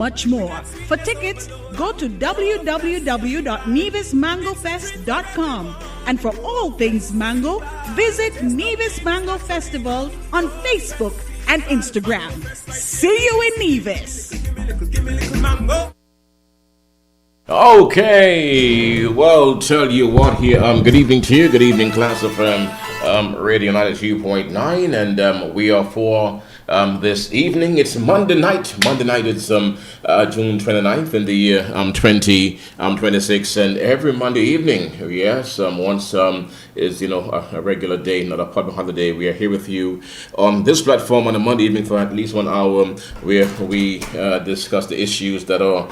much more. For tickets, go to www.nevismangofest.com. And for all things mango, visit Nevis Mango Festival on Facebook and Instagram. See you in Nevis. Okay, well, tell you what here. Good evening to you. Good evening, class of Radio 92.9, and we are for this evening. It's Monday night. Monday night. It's June 29th in the year 2026, and every Monday evening, yes, once is a regular day, not a public holiday. We are here with you on this platform on a Monday evening for at least 1 hour, where we discuss the issues that are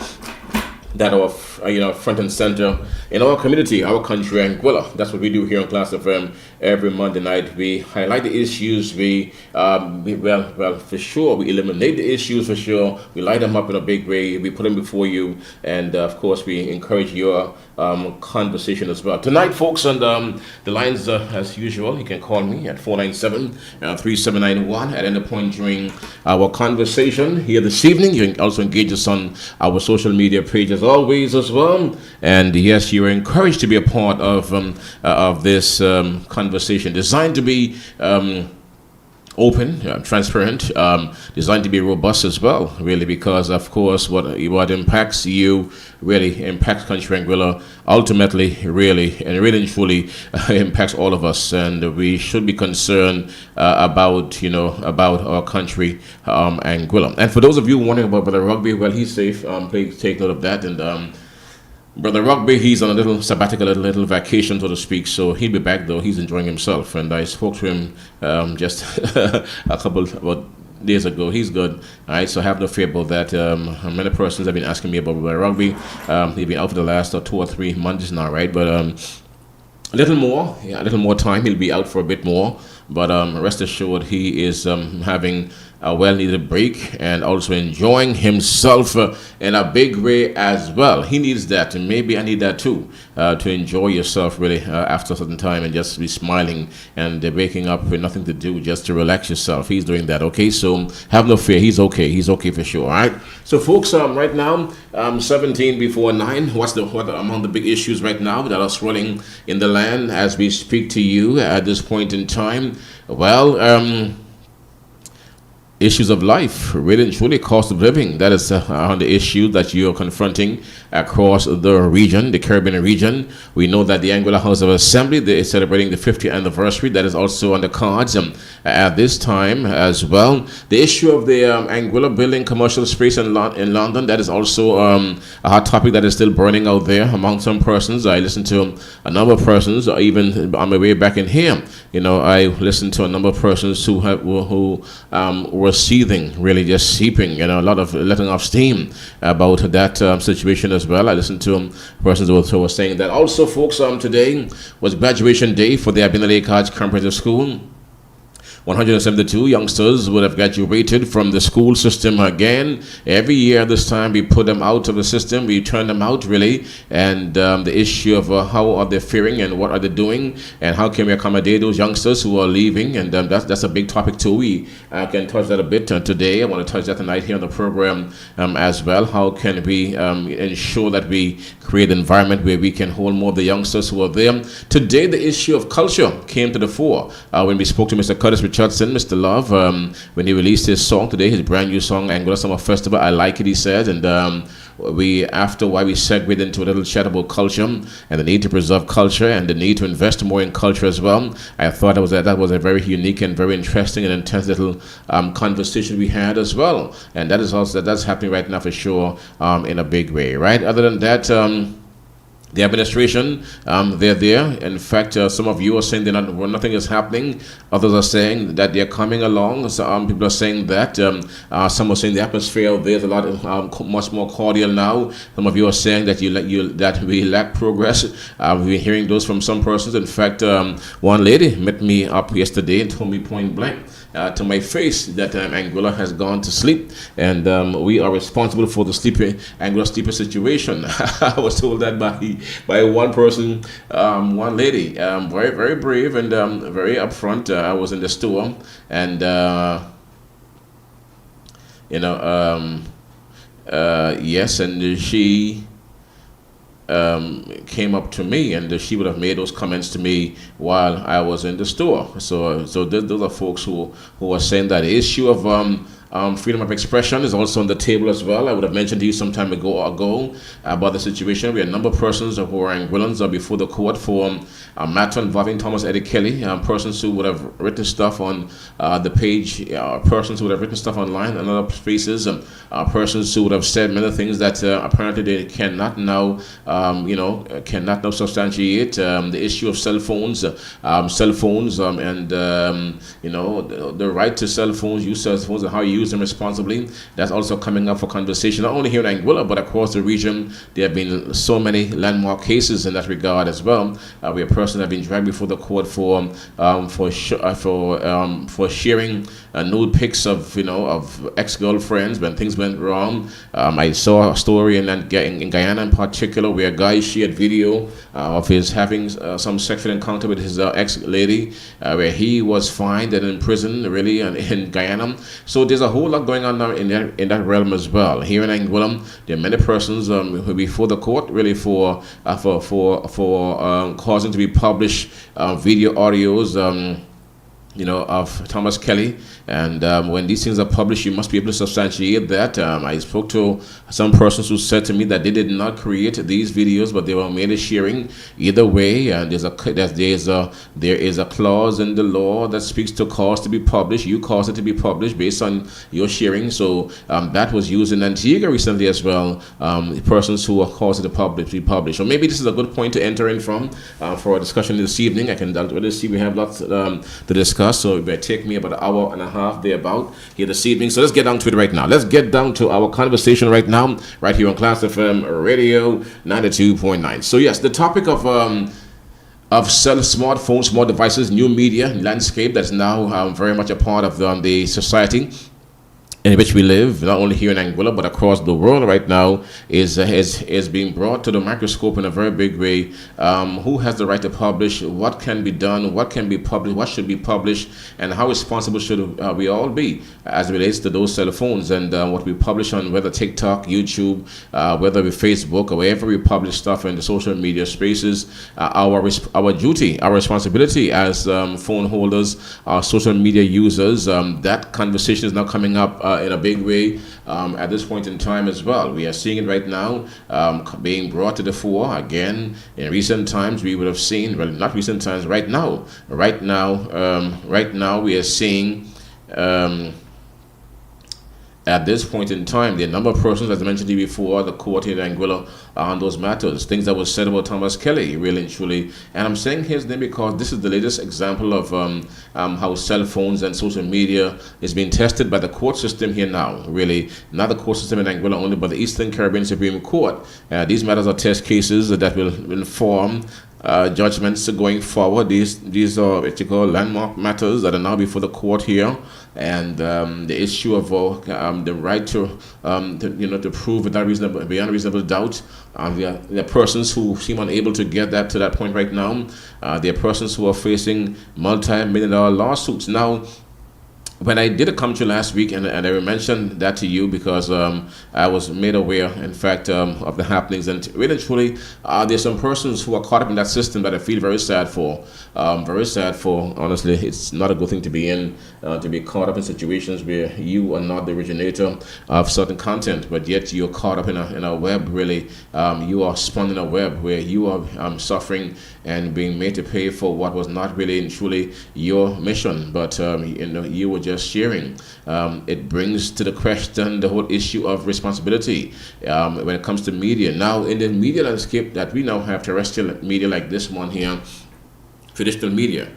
front and center in our community, our country, Anguilla. That's what we do here on Class FM every Monday night. We highlight the issues. We for sure, we eliminate the issues for sure. We light them up in a big way. We put them before you, and of course, we encourage your conversation as well. Tonight, folks, and the lines as usual. You can call me at 497-3791 at any point during our conversation here this evening. You can also engage us on our social media page as always as well. And yes, you are encouraged to be a part of this conversation designed to be open, transparent, designed to be robust as well, really, because of course what impacts you really impacts country Anguilla ultimately, really and truly impacts all of us, and we should be concerned about our country Anguilla. And for those of you wondering about Brother Rugby, well, he's safe. Please take note of that. And Brother Rugby, he's on a little sabbatical, a little vacation, so to speak, so he'll be back, though. He's enjoying himself, and I spoke to him just about days ago. He's good. All right, so have no fear about that. Many persons have been asking me about Brother Rugby. He's been out for the last 2 or 3 months now, right? But a little more time. He'll be out for a bit more, but rest assured, he is having a well-needed break and also enjoying himself in a big way as well. He needs that, and maybe I need that too, to enjoy yourself really after a certain time and just be smiling and waking up with nothing to do, just to relax yourself. He's doing that, okay? So have no fear. He's okay. He's okay for sure, all right? So folks, right now, 17 before 9. What among the big issues right now that are swirling in the land as we speak to you at this point in time? Well, issues of life, really and truly, cost of living. That is on the issue that you are confronting across the region, the Caribbean region. We know that the Anguilla House of Assembly, they are celebrating the 50th anniversary. That is also on the cards at this time as well. The issue of the Anguilla building commercial space in London, that is also a hot topic that is still burning out there among some persons. I listened to a number of persons, even on my way back in here. I listened to a number of persons who were seething, really just seeping, a lot of letting off steam about that situation as well. I listened to persons who were saying that. Also, folks, today was graduation day for the Abinadale College Comprehensive School. 172 youngsters would have graduated from the school system again. Every year this time we put them out of the system, we turn them out really, and the issue of how are they faring and what are they doing and how can we accommodate those youngsters who are leaving, and that's a big topic too. We can touch that a bit today. I want to touch that tonight here on the program as well. How can we ensure that we create an environment where we can hold more of the youngsters who are there. Today the issue of culture came to the fore when we spoke to Mr. Curtis Richardson, Mr. Love, when he released his song today, his brand new song, Anguilla Summer Festival. I like it, he said, and after a while we segued into a little chat about culture and the need to preserve culture and the need to invest more in culture as well. I thought that was a very unique and very interesting and intense little conversation we had as well, and that's happening right now for sure in a big way, right? Other than that, the administration, they're there. In fact, some of you are saying nothing is happening. Others are saying that they're coming along. So, people are saying that. Some are saying the atmosphere there's a lot much more cordial now. Some of you are saying that that we lack progress. We're hearing those from some persons. In fact, one lady met me up yesterday and told me point blank to my face that Anguilla has gone to sleep, and we are responsible for the Anguilla sleeper situation. I was told that by one person, one lady, very, very brave and very upfront. I was in the store, and Yes, and she came up to me, and she would have made those comments to me while I was in the store. So those are folks who are saying that the issue of freedom of expression is also on the table as well. I would have mentioned to you some time ago about the situation where a number of persons who are in Gwilans are before the court for a matter involving Thomas Eddie Kelly, persons who would have written stuff on the page, persons who would have written stuff online and other spaces, persons who would have said many things that apparently they cannot now, cannot now substantiate. The issue of cell phones, and the right to cell phones, use cell phones, and how you use them responsibly. That's also coming up for conversation, not only here in Anguilla, but across the region. There have been so many landmark cases in that regard as well, where persons have been dragged before the court for sharing nude pics of ex-girlfriends when things went wrong. I saw a story in Guyana in particular where a guy shared video of his having some sexual encounter with his ex-lady, where he was fined and in prison, really, in Guyana. So there's a whole lot going on now in that realm as well. Here in Anguilla, there are many persons who before the court really for causing to be published video audios of Thomas Kelly. And when these things are published, you must be able to substantiate that. I spoke to some persons who said to me that they did not create these videos, but they were merely sharing. Either way, and there is a clause in the law that speaks to cause to be published. You cause it to be published based on your sharing. So that was used in Antigua recently as well. Persons who are caused to be published. So maybe this is a good point to enter in from for a discussion this evening. I can really see we have lots to discuss. So it may take me about an hour and a half thereabout here this evening. So let's get down to it right now. Let's get down to our conversation right now, right here on Class FM Radio 92.9. So yes, the topic of smartphones, smart devices, new media landscape that's now very much a part of the society in which we live, not only here in Anguilla but across the world right now, is being brought to the microscope in a very big way. Who has the right to publish? What can be done? What can be published? What should be published? And how responsible should we all be as it relates to those cell phones and what we publish on whether TikTok, YouTube, whether we Facebook, or wherever we publish stuff in the social media spaces. Our duty, our responsibility as phone holders, social media users. That conversation is now coming up in a big way at this point in time as well. We are seeing it right now being brought to the fore again. In recent times, we would have seen, well, not recent times, right now we are seeing at this point in time, the number of persons, as I mentioned to you before, the court in Anguilla on those matters, things that was said about Thomas Kelly, really and truly. And I'm saying his name because this is the latest example of how cell phones and social media is being tested by the court system here now, really. Not the court system in Anguilla only, but the Eastern Caribbean Supreme Court. These matters are test cases that will inform judgments going forward. These are what you call landmark matters that are now before the court here, and the issue of the right to prove without beyond reasonable doubt. There are persons who seem unable to get that to that point right now. There are persons who are facing multi-million-dollar lawsuits now. When I did a commentary last week, and I mentioned that to you because I was made aware, in fact, of the happenings. And really, truly, there's some persons who are caught up in that system that I feel very sad for. Very sad for, honestly. It's not a good thing to be in, to be caught up in situations where you are not the originator of certain content, but yet you're caught up in a web, really. You are spun in a web where you are suffering and being made to pay for what was not really and truly your mission, but you were just sharing. It brings to the question the whole issue of responsibility when it comes to media. Now, in the media landscape that we now have, terrestrial media like this one here, traditional media,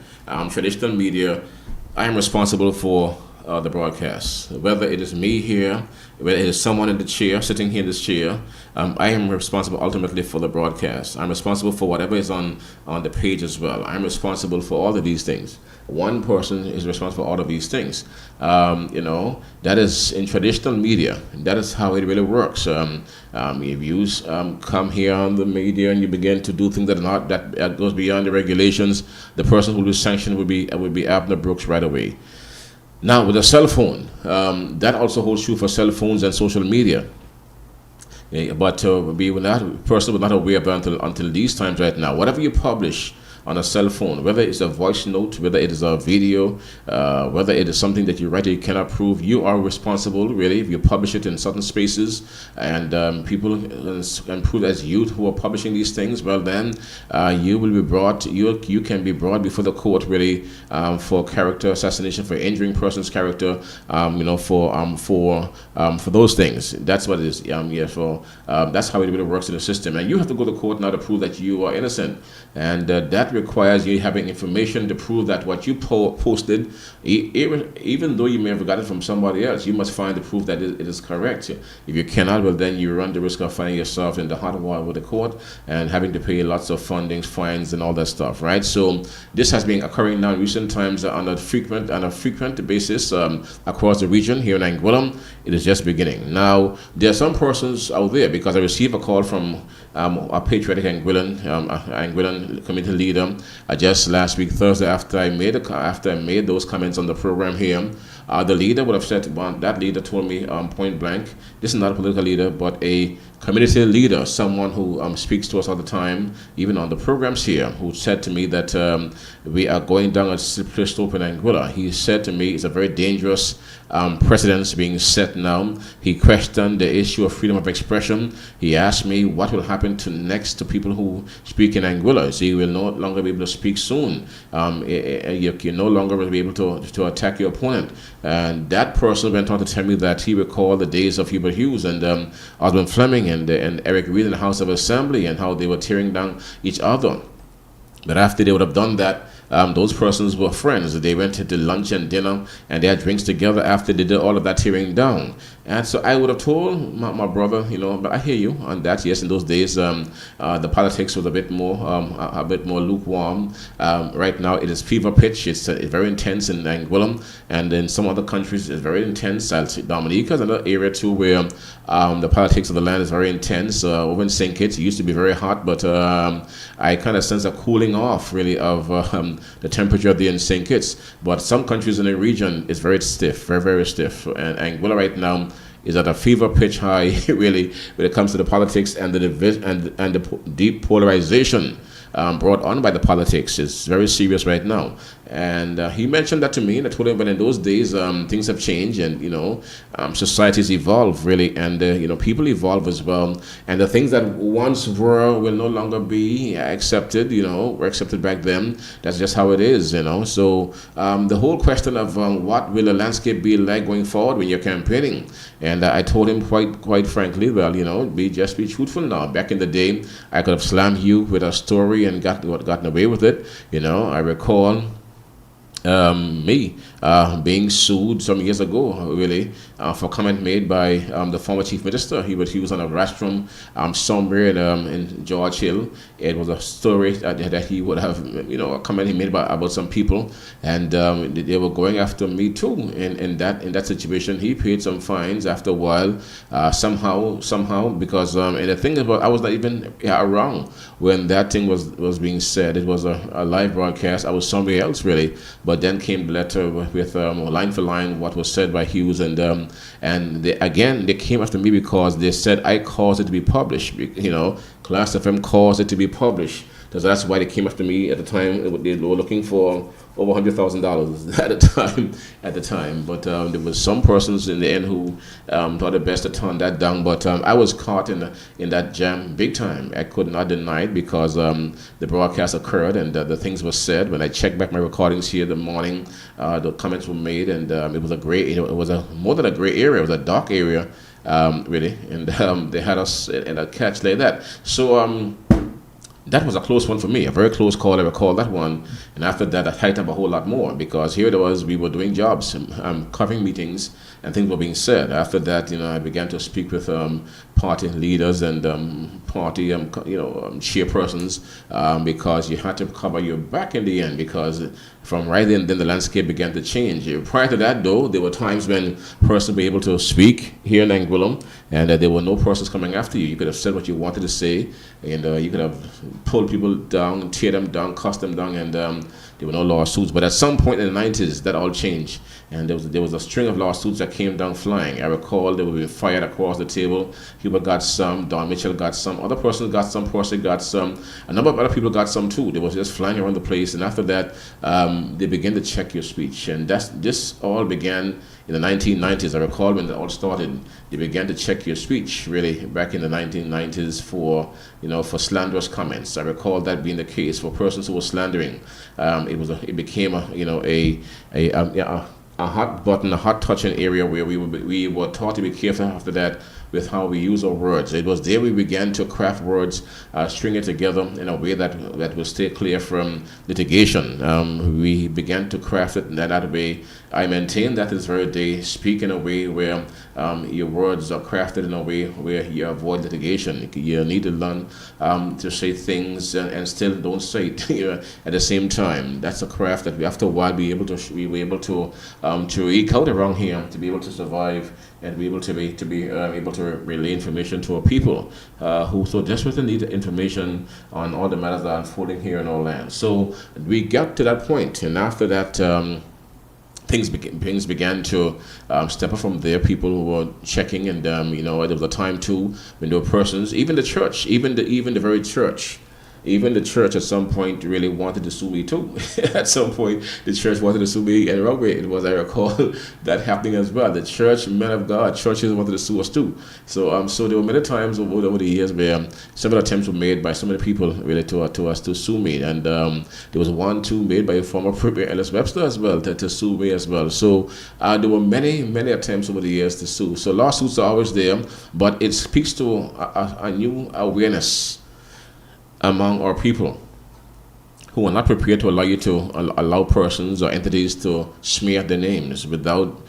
I am responsible for the broadcast. Whether it is me here, whether it is someone in the chair, sitting here in this chair, I am responsible ultimately for the broadcast. I'm responsible for whatever is on the page as well. I'm responsible for all of these things. One person is responsible for all of these things. That is in traditional media. That is how it really works. If you come here on the media and you begin to do things that goes beyond the regulations, the person who will be sanctioned would be Abner Brooks right away. Now, with a cell phone, that also holds true for cell phones and social media. But we were not person was not aware of it until these times right now. Whatever you publish on a cell phone, whether it's a voice note, whether it is a video, whether it is something that you write that you cannot prove, you are responsible, really, if you publish it in certain spaces and people can prove as you who are publishing these things, well then you will be brought, you can be brought before the court, really, for character assassination, for injuring person's character, for those things. That's what it is. That's how it really works in the system. And you have to go to court now to prove that you are innocent. And that requires you having information to prove that what you posted, even though you may have got it from somebody else, you must find the proof that it is correct. If you cannot, well then you run the risk of finding yourself in the hot water with the court and having to pay lots of fundings, fines, and all that stuff, right? So this has been occurring now in recent times on a frequent basis across the region here in Anguilla. It is just beginning. Now, there are some persons out there, because I received a call from a patriotic Anguillan community leader just last week Thursday after I made those comments on the program here. The leader would have said, that leader told me point blank, this is not a political leader, but a community leader, someone who speaks to us all the time, even on the programs here, who said to me that we are going down a slippery slope in Anguilla. He said to me it's a very dangerous precedence being set now. He questioned the issue of freedom of expression. He asked me what will happen next to people who speak in Anguilla. So you will no longer be able to speak soon. You no longer will be able to attack your opponent. And that person went on to tell me that he recalled the days of Hubert Hughes and Osmond Fleming and Eric Reid in the House of Assembly and how they were tearing down each other. But after they would have done that, those persons were friends. They went to lunch and dinner and they had drinks together after they did all of that tearing down. And so I would have told my brother, but I hear you on that. Yes, in those days, the politics was a bit more lukewarm. Right now, it is fever pitch. It's very intense in Anguilla, and in some other countries, it's very intense. Dominica is another area too where the politics of the land is very intense. Over in St. Kitts, it used to be very hot, but I kind of sense a cooling off, really, of the temperature there in St. Kitts. But some countries in the region is very stiff, very, very stiff. And Anguilla right now is at a fever pitch high, really, when it comes to the politics and the division and the deep polarization brought on by the politics. Is very serious right now. And he mentioned that to me, and I told him, but in those days, things have changed, and societies evolve, really, and people evolve as well. And the things that once were will no longer be accepted. Were accepted back then. That's just how it is. So the whole question of what will the landscape be like going forward when you're campaigning, and I told him quite frankly, well, be truthful now. Back in the day, I could have slammed you with a story and gotten away with it. I recall me being sued some years ago, really, for comment made by the former chief minister. He was on a rostrum somewhere in George Hill. It was a story that he would have, a comment he made about some people, and they were going after me too. In that situation, he paid some fines after a while, somehow, because and the thing about, I was not even around when that thing was being said. It was a live broadcast. I was somewhere else, really. But then came the letter with line for line what was said by Hughes, and they came after me because they said I caused it to be published. Class FM caused it to be published. So that's why they came after me at the time. They were looking for over $100,000 at the time. But there was some persons in the end who thought it best to turn that down. But I was caught in that jam big time. I could not deny it because the broadcast occurred and the things were said. When I checked back my recordings here in the morning, the comments were made, and it was more than a gray area. It was a dark area, really. And they had us in a catch like that. So that was a close one for me, a very close call. I recall that one. And after that, I tightened up a whole lot more because here it was, we were doing jobs, covering meetings, and things were being said. After that, I began to speak with party leaders and party, chairpersons, because you had to cover your back in the end, because from right then the landscape began to change. Prior to that, though, there were times when persons were able to speak here in Anguilla, and there were no persons coming after you. You could have said what you wanted to say, and you could have pulled people down, tear them down, cuss them down, and there were no lawsuits. But at some point in the 90s, that all changed, and there was a string of lawsuits that came down flying. I recall they were being fired across the table. Hubert got some, Don Mitchell got some, other persons got some, Percy got some, a number of other people got some too. They was just flying around the place, and after that, they began to check your speech. And this all began in the 1990s. I recall when it all started, they began to check your speech, really, back in the 1990s for, for slanderous comments. I recall that being the case for persons who were slandering. It became a hot button, a hot touching area where we were taught to be careful after that with how we use our words. It was there we began to craft words, string it together in a way that will stay clear from litigation. We began to craft it in that way. I maintain that this very day, speak in a way where your words are crafted in a way where you avoid litigation. You need to learn to say things and still don't say it at the same time. That's a craft that we, after a while, we were able to eke out around here, to be able to survive and be able to able to relay information to our people who so desperately need information on all the matters that are unfolding here in our land. So we got to that point, and after that, things began to step up from there. People who were checking, and there was a time too when there were persons, even the church, even the very church. Even the church at some point really wanted to sue me too. At some point, the church wanted to sue me in Rugby. It was, I recall, that happening as well. The church, men of God, churches wanted to sue us too. So there were many times over the years where several attempts were made by so many people really to us to sue me. And there was one too made by former Premier Ellis Webster as well to sue me as well. So there were many attempts over the years to sue. So lawsuits are always there, but it speaks to a new awareness among our people who are not prepared to allow persons or entities to smear their names without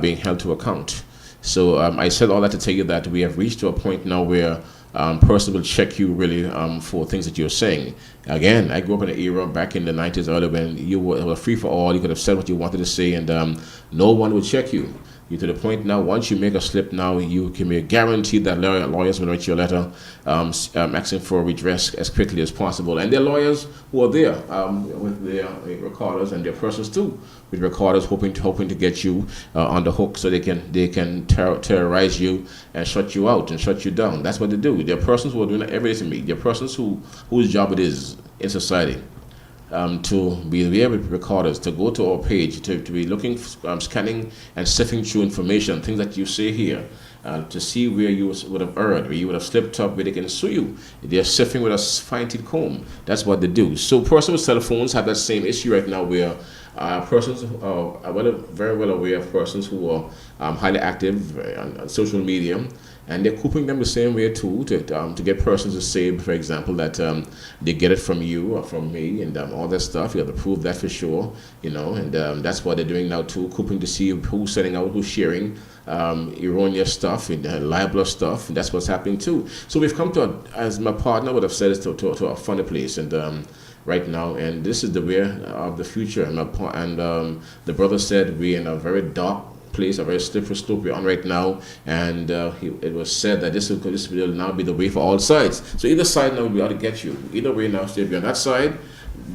being held to account. So I said all that to tell you that we have reached to a point now where persons will check you really for things that you're saying. Again, I grew up in an era back in the 90s earlier when you were free for all. You could have said what you wanted to say, and no one would check you. You're to the point now, once you make a slip now, you can be guaranteed that lawyers will write you a letter asking for redress as quickly as possible. And there are lawyers who are there with their recorders, and their persons too, with recorders hoping to get you on the hook so they can terrorize you and shut you out and shut you down. That's what they do. There are persons who are doing everything to me. There are persons whose job it is in society to be there with recorders, to go to our page, to be looking, scanning and sifting through information, things that you say here, to see where you would have erred, where you would have slipped up, where they can sue you. They're sifting with a fine-tooth comb. That's what they do. So persons with cell phones have that same issue right now where persons are very well aware of persons who are highly active on social media, and they're cooping them the same way too, to get persons to say, for example, that they get it from you or from me, and all that stuff. You have to prove that for sure, and that's what they're doing now too, cooping to see who's sending out, who's sharing erroneous stuff and libelous stuff. And that's what's happening too. So we've come to, as my partner would have said, to a funny place, and right now, and this is the way of the future. And the brother said we're in a very dark place, a very slippery slope we're on right now, and it was said that this will now be the way for all sides. So either side now will be out to get you. Either way now, so if you're on that side,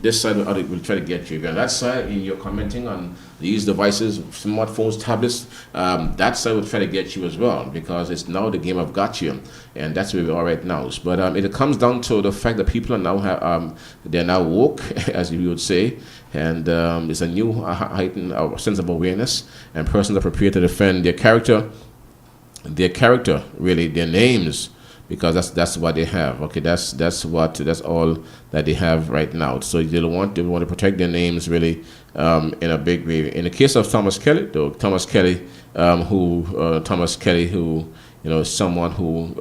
this side will try to get you. If you're on that side and you're commenting on these devices, smartphones, tablets, that side will try to get you as well, because it's now the game of gotcha, and that's where we are right now. But it comes down to the fact that people are now they're now woke, as you would say, and it's a new heightened sense of awareness, and persons are prepared to defend their character, really, their names, because that's what they have. Okay, that's all that they have right now. So they want to protect their names really in a big way. In the case of Thomas Kelly, though, Thomas Kelly, who is someone who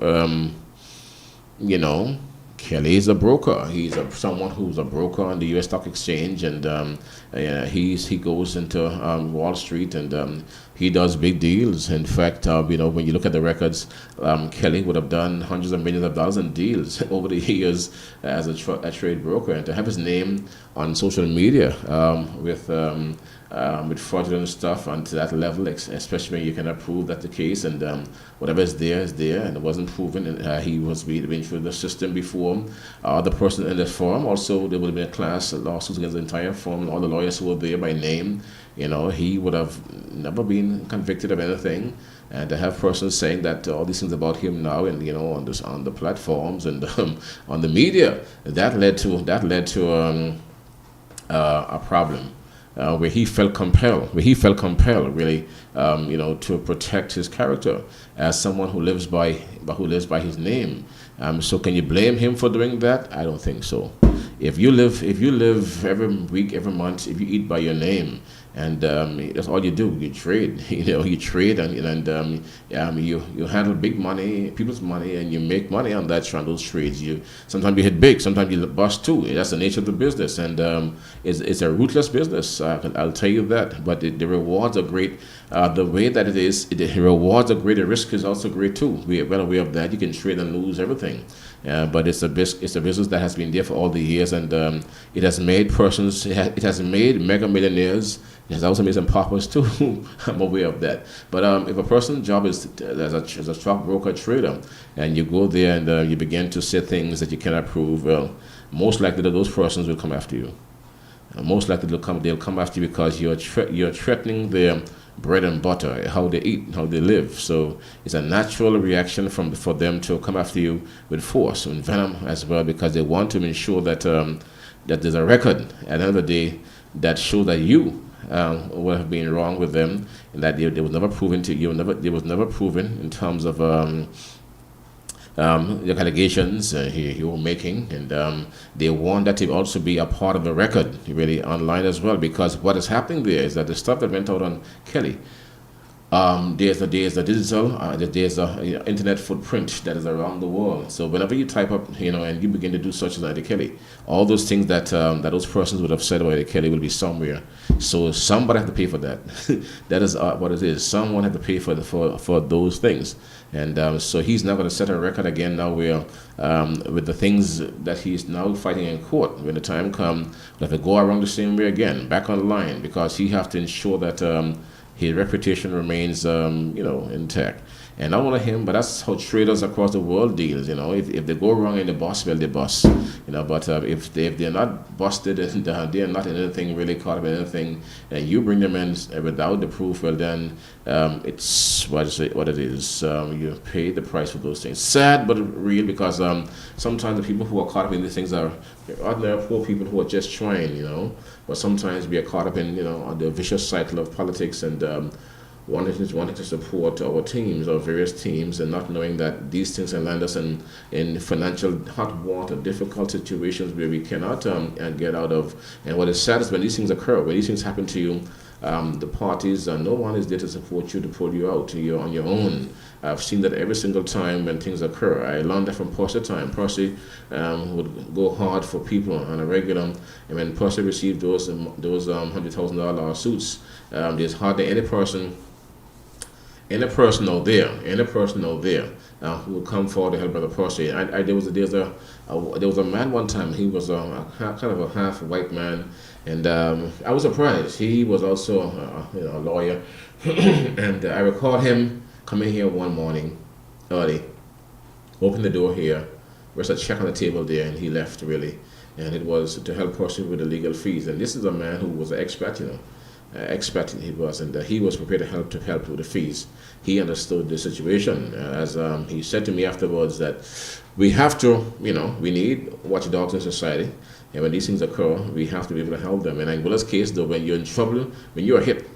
Kelly is a broker. He's someone who's a broker on the U.S. Stock Exchange, and he goes into Wall Street, and he does big deals. In fact, when you look at the records, Kelly would have done hundreds of millions of dollars in deals over the years as a trade broker, and to have his name on social media with fraudulent stuff onto that level, especially when you cannot prove that's the case, and whatever is there, and it wasn't proven, and he was being through the system before. The person in the firm, also there would have been a class lawsuits against the entire firm and all the lawyers who were there by name, he would have never been convicted of anything. And to have persons saying that all these things about him now, and on the platforms and on the media, that led to a problem where he felt compelled, really, to protect his character as someone who lives by his name. So can you blame him for doing that? I don't think so. If you live every week, every month, if you eat by your name, and that's all you do, you trade. You trade, and you handle big money, people's money, and you make money on those trades. Sometimes you hit big, sometimes you bust too. That's the nature of the business, and it's a ruthless business. I'll tell you that. But the rewards are great. The way that it is, the rewards are great. The risk is also great too. We are well aware of that. You can trade and lose everything. But it's a business that has been there for all the years, and it has made persons. It has made mega millionaires. It has also made some paupers too. I'm aware of that. But if a person's job is as a stockbroker trader, and you go there and you begin to say things that you cannot prove, well, most likely those persons will come after you. Most likely they'll come after you because you're threatening their bread and butter, how they eat, how they live. So it's a natural reaction for them to come after you with force and venom as well, because they want to ensure that that there's a record at the end of the day that shows that you would have been wrong with them, and that they was never proven to you. They was never proven in terms of the allegations you were making, and they want that to also be a part of the record, really, online as well, because what is happening there is that the stuff that went out on Kelly, there's the digital, there's the internet footprint that is around the world. So whenever you type up, and you begin to do searches on Eddie Kelly, all those things that those persons would have said about Eddie Kelly will be somewhere. So somebody have to pay for that. That is what it is. Someone have to pay for those things. And so he's now going to set a record again now where with the things that he's now fighting in court, when the time comes, we'll have to go around the same way again, back online, because he have to ensure that his reputation remains, intact. And not only him, but that's how traders across the world deals. If they go wrong in the bust, well, they bust. But if they're not busted and they're not in anything really caught up in anything, and you bring them in without the proof, well, then it's what it is. You pay the price for those things. Sad, but real, because sometimes the people who are caught up in these things are ordinary poor people who are just trying, But sometimes we are caught up in the vicious cycle of politics and wanting to support our teams, our various teams, and not knowing that these things can land us in financial hot water, difficult situations where we cannot get out of. And what is sad is when these things occur, when these things happen to you, the parties, no one is there to support you, to pull you out. You're on your own. I've seen that every single time when things occur. I learned that from Percy time. Percy would go hard for people on a regular, and when Percy received those $100,000 lawsuits, there's hardly any person out there who would come forward to help Brother Percy. There was a man one time. He was kind of a half white man, and I was surprised. He was also a lawyer, and I recall him coming here one morning early, opened the door here, there's a check on the table there, and he left, really, and it was to help Percy with the legal fees. And this is a man who was an expert, he was, and he was prepared to help with the fees. He understood the situation, as he said to me afterwards that we have to, we need watchdogs in society, and when these things occur, we have to be able to help them. In Anguilla's case, though, when you're in trouble, when you're hit,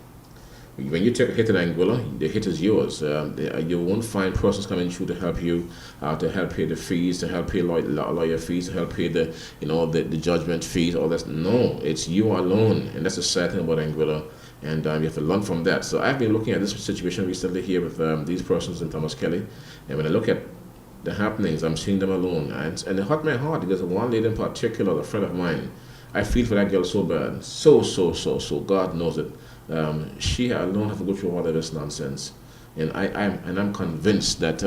when you take a hit in Anguilla, the hit is yours. You won't find persons coming through to help you, to help pay the fees, to help pay lawyer fees, to help pay the judgment fees, all that. No, it's you alone, and that's the sad thing about Anguilla, and you have to learn from that. So I've been looking at this situation recently here with these persons in Thomas Kelly, and when I look at the happenings, I'm seeing them alone, and it hurt my heart because one lady in particular, a friend of mine, I feel for that girl so bad, so. God knows it. She alone have to go through all of this nonsense, and I'm convinced that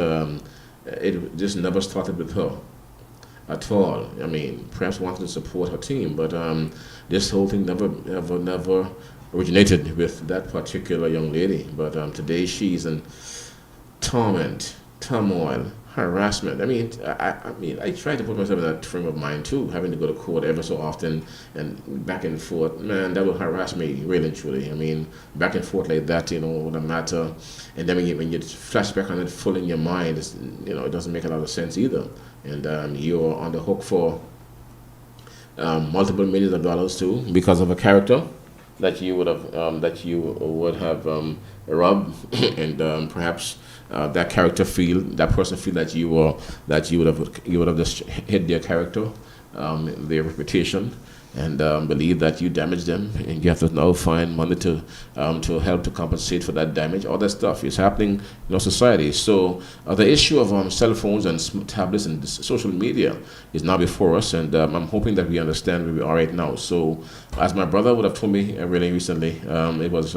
it just never started with her at all. I mean, perhaps wanted to support her team, but this whole thing never originated with that particular young lady. But today she's in torment, turmoil, harassment. I try to put myself in that frame of mind too, having to go to court ever so often and back and forth. Man, that will harass me really and truly. I mean, back and forth like that, with a matter, and then when you flash back on it full in your mind, it doesn't make a lot of sense either. And you're on the hook for multiple millions of dollars too because of a character that you would have robbed, and perhaps that person feel that you would have just hit their character, their reputation, and believe that you damaged them, and you have to now find money to help to compensate for that damage. All that stuff is happening in our society. So the issue of cell phones and tablets and social media is now before us, and I'm hoping that we understand where we are right now. So, as my brother would have told me really recently, it was.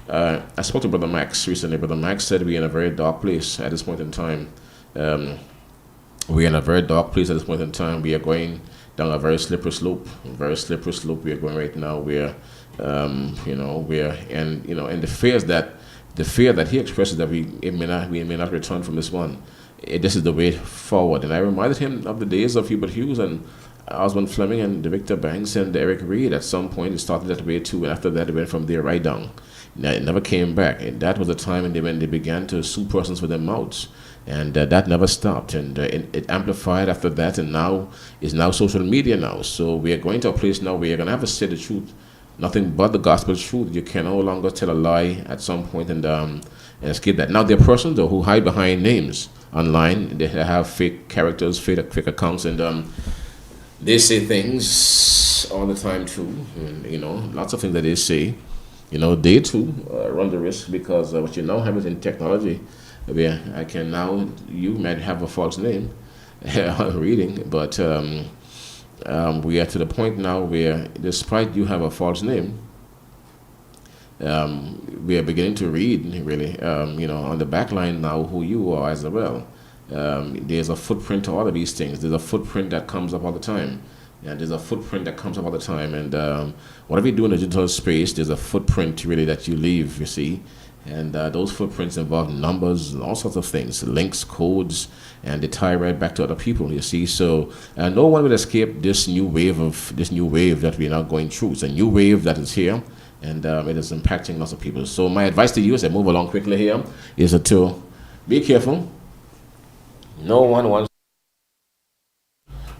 I spoke to Brother Max recently. Brother Max said we're in a very dark place at this point in time. We're in a very dark place at this point in time. We are going down a very slippery slope. We are going right now. And the fear that he expresses that we may not return from this one. This is the way forward. And I reminded him of the days of Hubert Hughes and Osmond Fleming and Victor Banks and Eric Reed. At some point, it started that way too, and after that, it went from there right down. Now, it never came back, and that was the time when they began to sue persons with their mouths, and that never stopped, and it amplified after that, and now is social media now. So we are going to a place now where you're going to have to say the truth, nothing but the gospel truth. You can no longer tell a lie at some point and escape that. Now, there are persons though who hide behind names online. They have fake characters, fake accounts, and they say things all the time too. And, lots of things that they say. They too run the risk because what you now have is in technology, where you might have a false name reading, but we are to the point now where, despite you have a false name, we are beginning to read really, on the back line now who you are as well. There's a footprint to all of these things. There's a footprint that comes up all the time. And whatever you do in the digital space, there's a footprint really that you leave, you see. And those footprints involve numbers and all sorts of things, links, codes, and they tie right back to other people, you see. So no one will escape this new wave that we're now going through. It's a new wave that is here, and it is impacting lots of people. So my advice to you as I move along quickly here is to be careful. No one wants.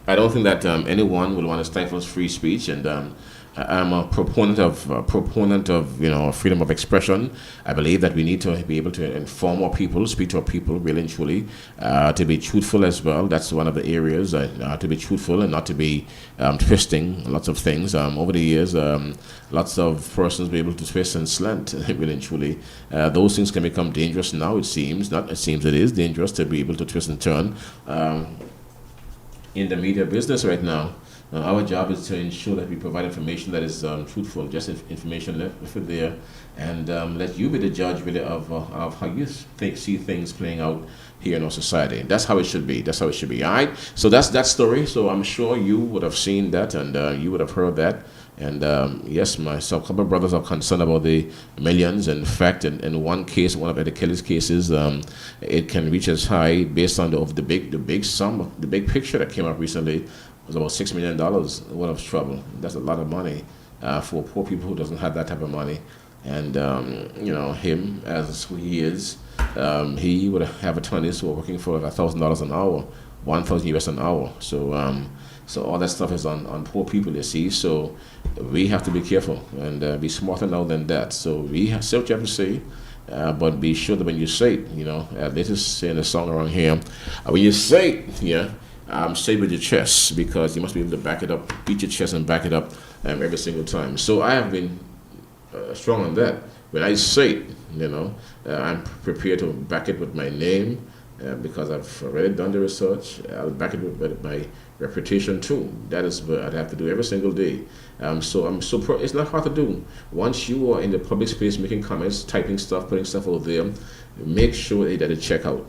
I don't think that anyone will want to stifle free speech, and I'm a proponent of freedom of expression. I believe that we need to be able to inform our people, speak to our people really and truly, to be truthful as well. That's one of the areas, to be truthful and not to be twisting lots of things. Over the years, lots of persons be able to twist and slant really and truly. Those things can become dangerous now, it seems. It is dangerous to be able to twist and turn. In the media business right now, our job is to ensure that we provide information that is truthful, just information left it there, and let you be the judge really of how you see things playing out here in our society. That's how it should be. All right. So that's that story. So I'm sure you would have seen that, and you would have heard that. And yes, my couple of brothers are concerned about the millions. In fact, in one case, one of Eddie Kelly's cases, it can reach as high, based on the big picture that came up recently, was about $6 million worth of trouble. That's a lot of money for poor people who doesn't have that type of money. And him as who he is, he would have attorneys who are working for like $1,000 an hour, $1,000 an hour. So all that stuff is on poor people, you see. So we have to be careful and be smarter now than that. So we say what you have to say, but be sure that when you say it, they just saying a song around here, when you say it, say with your chest, because you must be able to back it up, beat your chest and back it up every single time. So I have been strong on that. When I say it, I'm prepared to back it with my name, because I've already done the research. I'll back it with my reputation too. That is what I have to do every single day. It's not hard to do. Once you are in the public space making comments, typing stuff, putting stuff out there, make sure that it check out.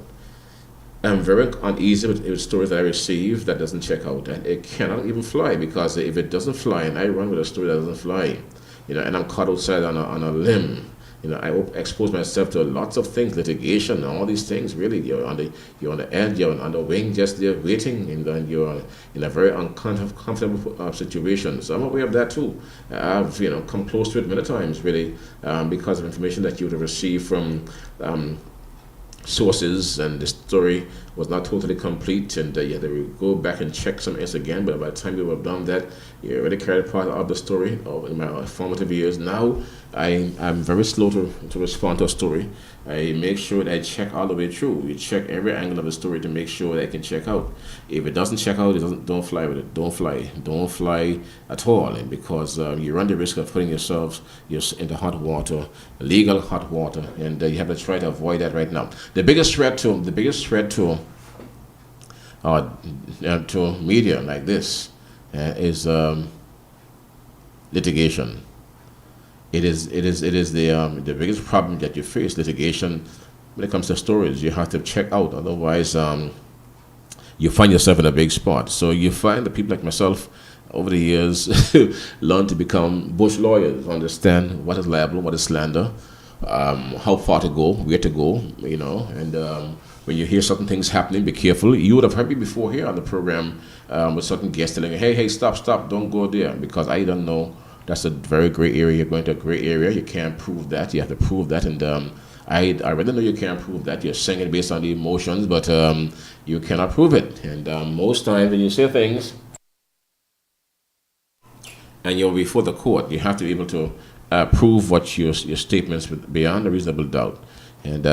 I'm very uneasy with stories that I receive that doesn't check out, and it cannot even fly, because if it doesn't fly and I run with a story that doesn't fly, and I'm caught outside on a limb, I expose myself to lots of things, litigation, and all these things. Really, you're on the edge, you're on the wing, just there waiting, and then you're in a very uncomfortable situation. So I'm aware of that too. I've come close to it many times, really, because of information that you would have received from sources, and the story was not totally complete, and you had to go back and check some else again. But by the time you have done that, you already carried part of the story in my formative years. Now I'm very slow to respond to a story. I make sure that I check all the way through. You check every angle of the story to make sure that I can check out. If it doesn't check out, don't fly with it. Don't fly at all, and because you run the risk of putting yourself into hot water, legal hot water, and you have to try to avoid that right now. The biggest threat to media like this is litigation. It is the biggest problem that you face. Litigation when it comes to stories, you have to check out. Otherwise, you find yourself in a big spot. So you find that people like myself over the years learn to become bush lawyers, understand what is libel, what is slander, how far to go, where to go, and when you hear certain things happening, be careful. You would have heard me before here on the program with certain guests telling you, hey, stop, don't go there, because I don't know. That's a very gray area. You're going to a gray area. You can't prove that. You have to prove that, and I already know you can't prove that. You're saying it based on the emotions, but you cannot prove it. And most times when you say things and you're before the court, you have to be able to prove what your statements beyond a reasonable doubt. And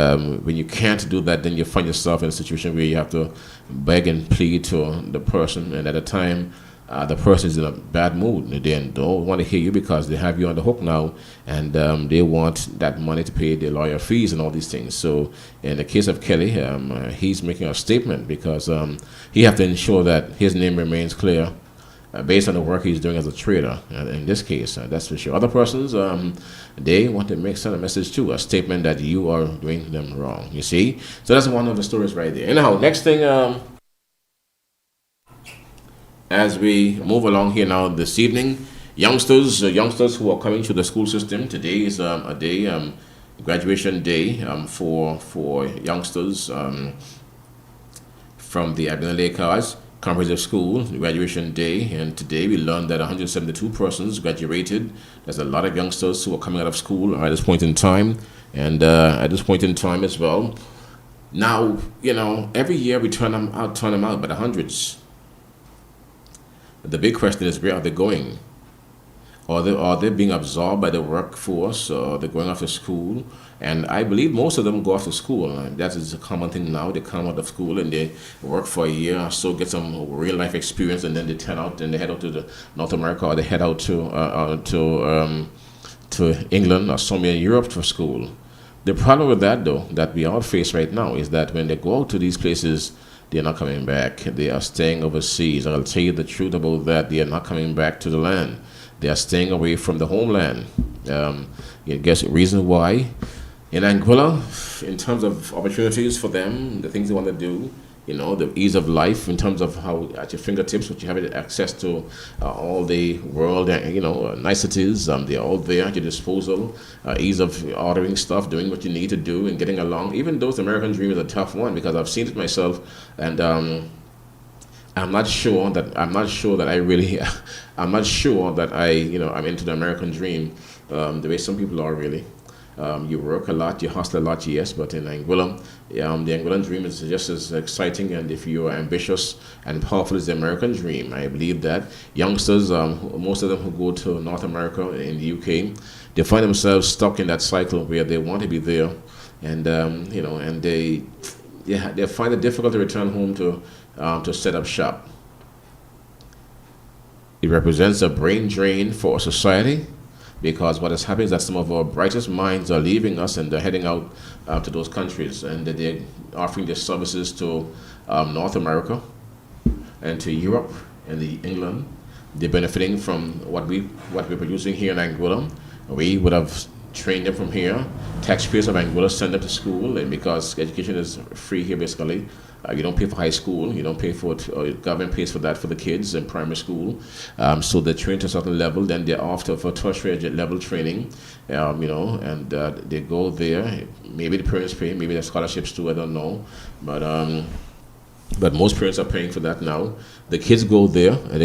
when you can't do that, then you find yourself in a situation where you have to beg and plead to the person, and at a time, the person is in a bad mood. They don't want to hear you because they have you on the hook now, and they want that money to pay their lawyer fees and all these things. So in the case of Kelly, he's making a statement because he has to ensure that his name remains clear based on the work he's doing as a trader. In this case, that's for sure. Other persons, they want to send a message too, a statement that you are doing them wrong. You see? So that's one of the stories right there. Anyhow, next thing, as we move along here now this evening, youngsters who are coming to the school system, today is a day, graduation day for youngsters from the Abner Lakers Comprehensive School, graduation day, and today we learned that 172 persons graduated. There's a lot of youngsters who are coming out of school at this point in time, and at this point in time as well. Now, every year we turn them out by the hundreds. The big question is, where are they going? Are they being absorbed by the workforce, or they're going off to school? And I believe most of them go off to school. And that is a common thing now. They come out of school and they work for a year or so, get some real life experience, and then they turn out and they head out to North America, or they head out to England or somewhere in Europe for school. The problem with that, though, that we all face right now is that when they go out to these places, they're not coming back. They are staying overseas. I'll tell you the truth about that. They are not coming back to the land. They are staying away from the homeland. You guess the reason why? In Anguilla, in terms of opportunities for them, the things they want to do, the ease of life in terms of how at your fingertips, what you have access to all the world, niceties, they're all there at your disposal. Ease of ordering stuff, doing what you need to do, and getting along. Even though the American dream is a tough one, because I've seen it myself, and I'm not sure that I'm into the American dream the way some people are really. You work a lot, you hustle a lot, yes, but in Anguilla, the Anguillan dream is just as exciting, and if you are ambitious and powerful as the American dream, I believe that youngsters, most of them who go to North America in the UK, they find themselves stuck in that cycle where they want to be there, and and they find it difficult to return home to set up shop. It represents a brain drain for society, because what is happening is that some of our brightest minds are leaving us and they're heading out to those countries, and they're offering their services to North America and to Europe and England. They're benefiting from what we're producing here in Anguilla. We would have trained them from here. Taxpayers of Anguilla send them to school, and because education is free here basically, You don't pay for high school. You don't pay for it. Government pays for that for the kids in primary school. So they're trained to a certain level. Then they're off to for tertiary level training. And they go there. Maybe the parents pay. Maybe there's scholarships too. I don't know, but most parents are paying for that now. The kids go there, and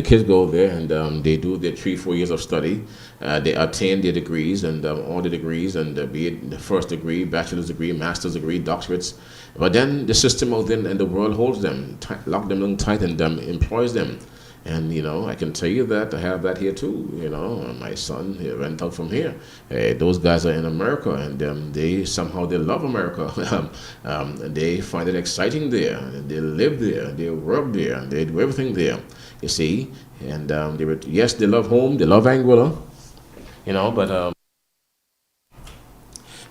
they do their 3-4 years of study. They attain their degrees, and all the degrees, and be it the first degree, bachelor's degree, master's degree, doctorates. But then the system out there and the world holds them, lock them in tight, and employs them. And I can tell you that I have that here too. My son he went out from here. Those guys are in America, and they love America. They find it exciting there. They live there. They work there. And they do everything there. You see, and they love home. They love Anguilla. But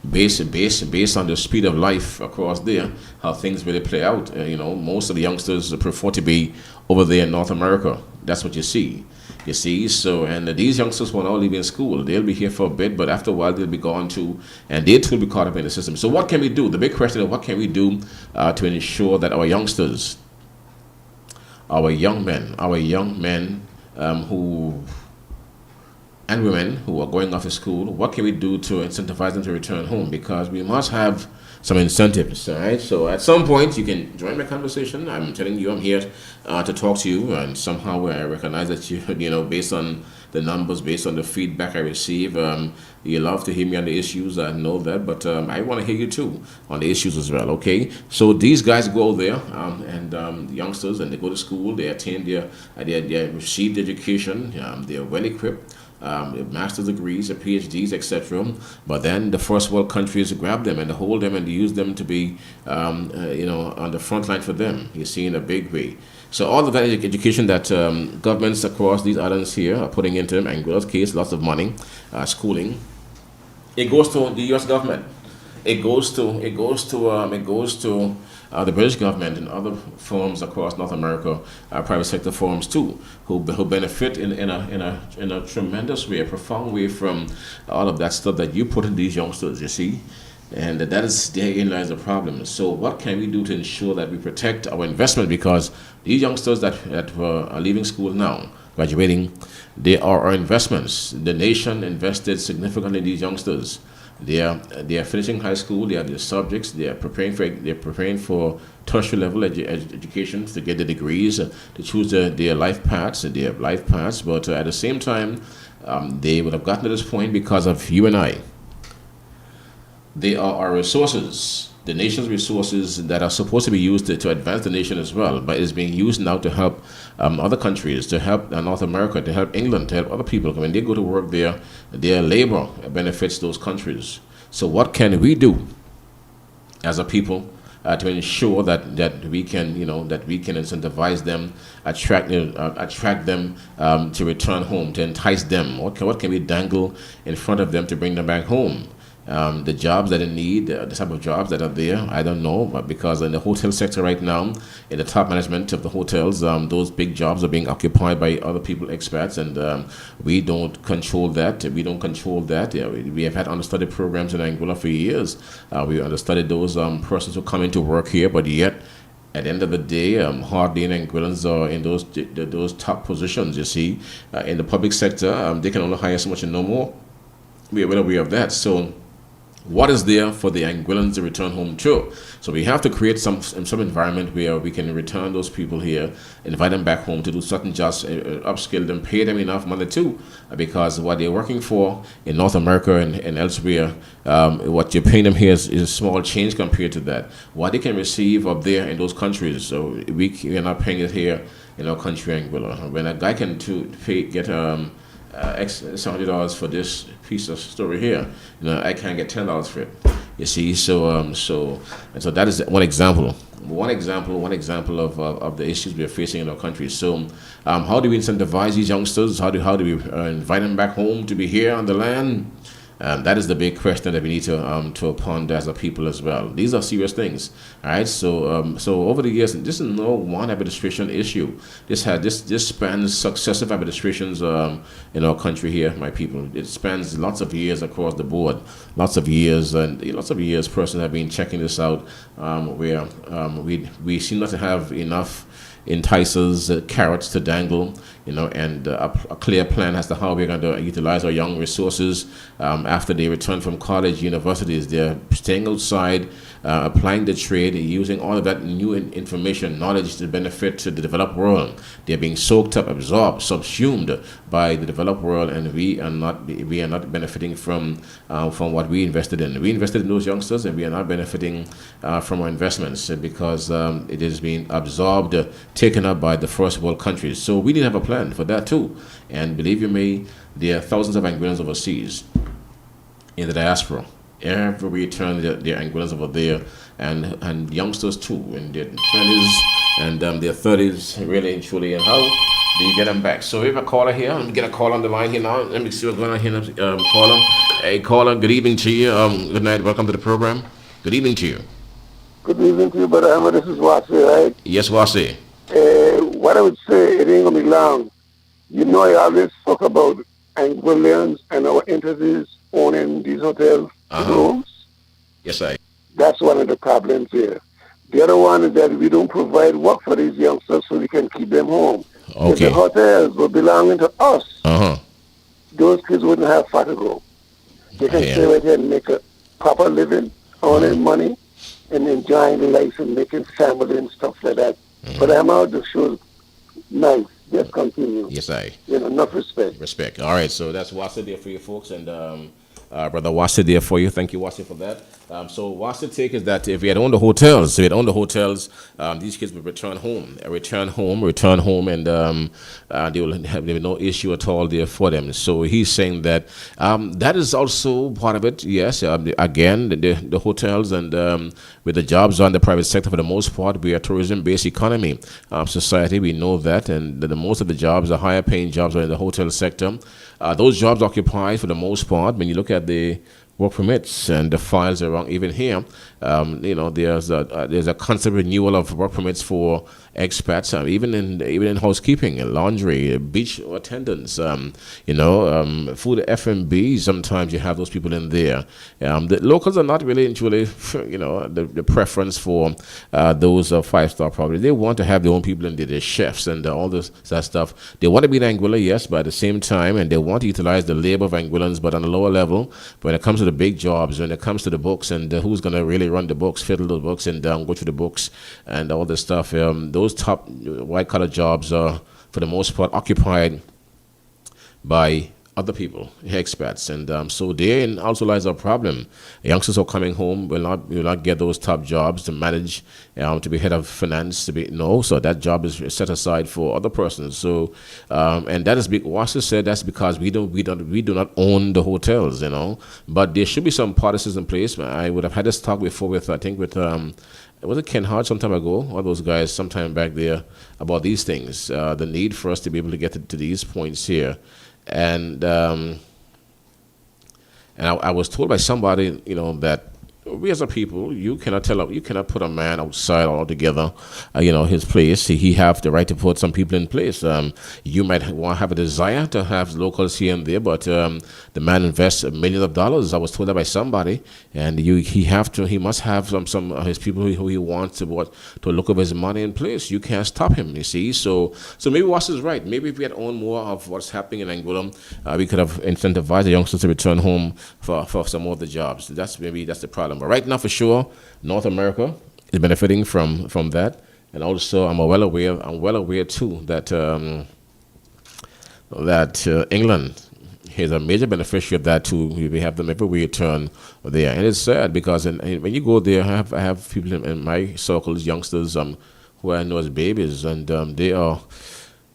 based on the speed of life across there, how things really play out. Most of the youngsters prefer to be over there in North America. That's what you see. So, and these youngsters will not live in school. They'll be here for a bit, but after a while they'll be gone too, and they too will be caught up in the system. So what can we do? The big question is, what can we do to ensure that our youngsters, our young men who and women who are going off to school, what can we do to incentivize them to return home? Because we must have some incentives, all right? So at some point, you can join my conversation. I'm telling you, I'm here to talk to you, and somehow I recognize that you based on the numbers, based on the feedback I receive, you love to hear me on the issues. I know that, but I want to hear you too on the issues as well, okay? So these guys go there, and youngsters, and they go to school, they attain they receive the education, they're well equipped. Master's degrees, PhDs, etc. But then the first world countries grab them and hold them and use them to be, on the front line for them. You see, in a big way. So all of that education that governments across these islands here are putting into them, Anguilla's case, lots of money, schooling, it goes to the U.S. government. It goes to the British government and other firms across North America, private sector firms too, who benefit in a tremendous way, a profound way from all of that stuff that you put in these youngsters. You see, and therein lies the problem. So what can we do to ensure that we protect our investment? Because these youngsters that are leaving school now, graduating, they are our investments. The nation invested significantly in these youngsters. They are finishing high school. They have their subjects. They are preparing for tertiary level education to get the degrees, to choose their life paths. But at the same time, they would have gotten to this point because of you and I. They are our resources, the nation's resources that are supposed to be used to advance the nation as well, but it's being used now to help other countries, to help North America, to help England, to help other people. When they go to work there, their labor benefits those countries. So what can we do as a people to ensure that we can incentivize them, attract them to return home, to entice them? What can we dangle in front of them to bring them back home? The jobs that they need, the type of jobs that are there, I don't know, but because in the hotel sector right now, in the top management of the hotels, those big jobs are being occupied by other people, expats, and we don't control that. We have had understudy programs in Anguilla for years. We understudied those persons who come into work here, but yet at the end of the day, hardly any Anguillans are in those top positions. You see, in the public sector, they can only hire so much and no more. We are well aware of that. So what is there for the Anguillans to return home to? So we have to create some environment where we can return those people here, invite them back home to do certain jobs, upskill them, pay them enough money too, because what they're working for in North America and elsewhere, what you're paying them here is a small change compared to that. What they can receive up there in those countries, so we are not paying it here in our country, Anguilla. When a guy can get X $100 for this piece of story here, I can't get $10 for it. You see, so that is one example. One example of the issues we are facing in our country. So, how do we incentivize these youngsters? How do we invite them back home to be here on the land? That is the big question that we need to ponder as a people as well. These are serious things, all right? So over the years, this is no one administration issue. This spans successive administrations in our country here, my people. It spans lots of years across the board, lots of years, and lots of years. Persons have been checking this out, where we seem not to have enough entices carrots to dangle, and a clear plan as to how we're going to utilize our young resources after they return from college, universities. They're staying outside, applying the trade, using all of that new information, knowledge to benefit to the developed world. They're being soaked up, absorbed, subsumed by the developed world, and we are not benefiting from what we invested in. We invested in those youngsters, and we are not benefiting from our investments because it is being absorbed, taken up by the first world countries. So we didn't have a plan for that too. And believe you me, there are thousands of Anguillans overseas in the diaspora. Every return, there are Anguillans over there, and youngsters too, in their 20s and their 30s, really and truly. And how do you get them back? So we have a caller here. Let me get a call on the line here now. Let me see what's going on here. Caller. Hey, caller, good evening to you. Good night. Welcome to the program. Good evening to you. Good evening to you, Brother Ahmed. This is Wasi, right? Yes, Wasi. What I would say, it ain't going to be long. I always talk about Anguillians and our entities owning these hotel rooms. Yes, I. That's one of the problems here. The other one is that we don't provide work for these youngsters so we can keep them home. Okay. If the hotels were belonging to us, those kids wouldn't have far to go. They can stay right here and make a proper living, earning money, and enjoying life and making family and stuff like that. But I'm out the show. Nice. Just continue. Yes, I. Enough respect. Respect. All right. So that's Wasi there for you folks, and Brother Wasi there for you. Thank you, Wasi, for that. So Wasi's take is that if we had owned the hotels, these kids would return home, and there will have no issue at all there for them. So he's saying that that is also part of it. Yes, again, the hotels and with the jobs on the private sector, for the most part, we are a tourism-based economy society. We know that, and the most of the jobs, the higher-paying jobs, are in the hotel sector. Those jobs occupy, for the most part, when you look at the work permits and the files around, even here, there's a constant renewal of work permits for expats, even in housekeeping, laundry, beach attendants, food, F&B. Sometimes you have those people in there. The locals are not really actually, the preference for those 5-star properties. They want to have their own people in there, their chefs and all that stuff. They want to be in Anguilla, yes, but at the same time, and they want to utilize the labor of Anguillans, but on a lower level. When it comes to the big jobs, when it comes to the books, and who's going to really run the books, fiddle the books, and go through the books and all this stuff, those top white-collar jobs are, for the most part, occupied by other people, expats, and so therein also lies a problem. Youngsters who are coming home will not get those top jobs to manage, to be head of finance, so that job is set aside for other persons. So, and that is Wasi said that's because we do not own the hotels, but there should be some policies in place. I would have had this talk before with was it Ken Hart some time ago, or those guys sometime back there, about these things, the need for us to be able to get to these points here. And I was told by somebody, that we as a people, you cannot put a man outside altogether, his place. He have the right to put some people in place. You might have a desire to have locals here and there, but the man invests millions of dollars. I was told that by somebody, and he must have some his people who he wants to look over his money in place. You can't stop him, you see. So maybe Wasi is right. Maybe if we had owned more of what's happening in Anguilla, we could have incentivized the youngsters to return home for some more of the jobs. That's the problem. But right now, for sure, North America is benefiting from that, and also I'm well aware too that England is a major beneficiary of that too. We have them every return there, and it's sad because when you go there, I have people in my circles, youngsters who I know as babies, and they are.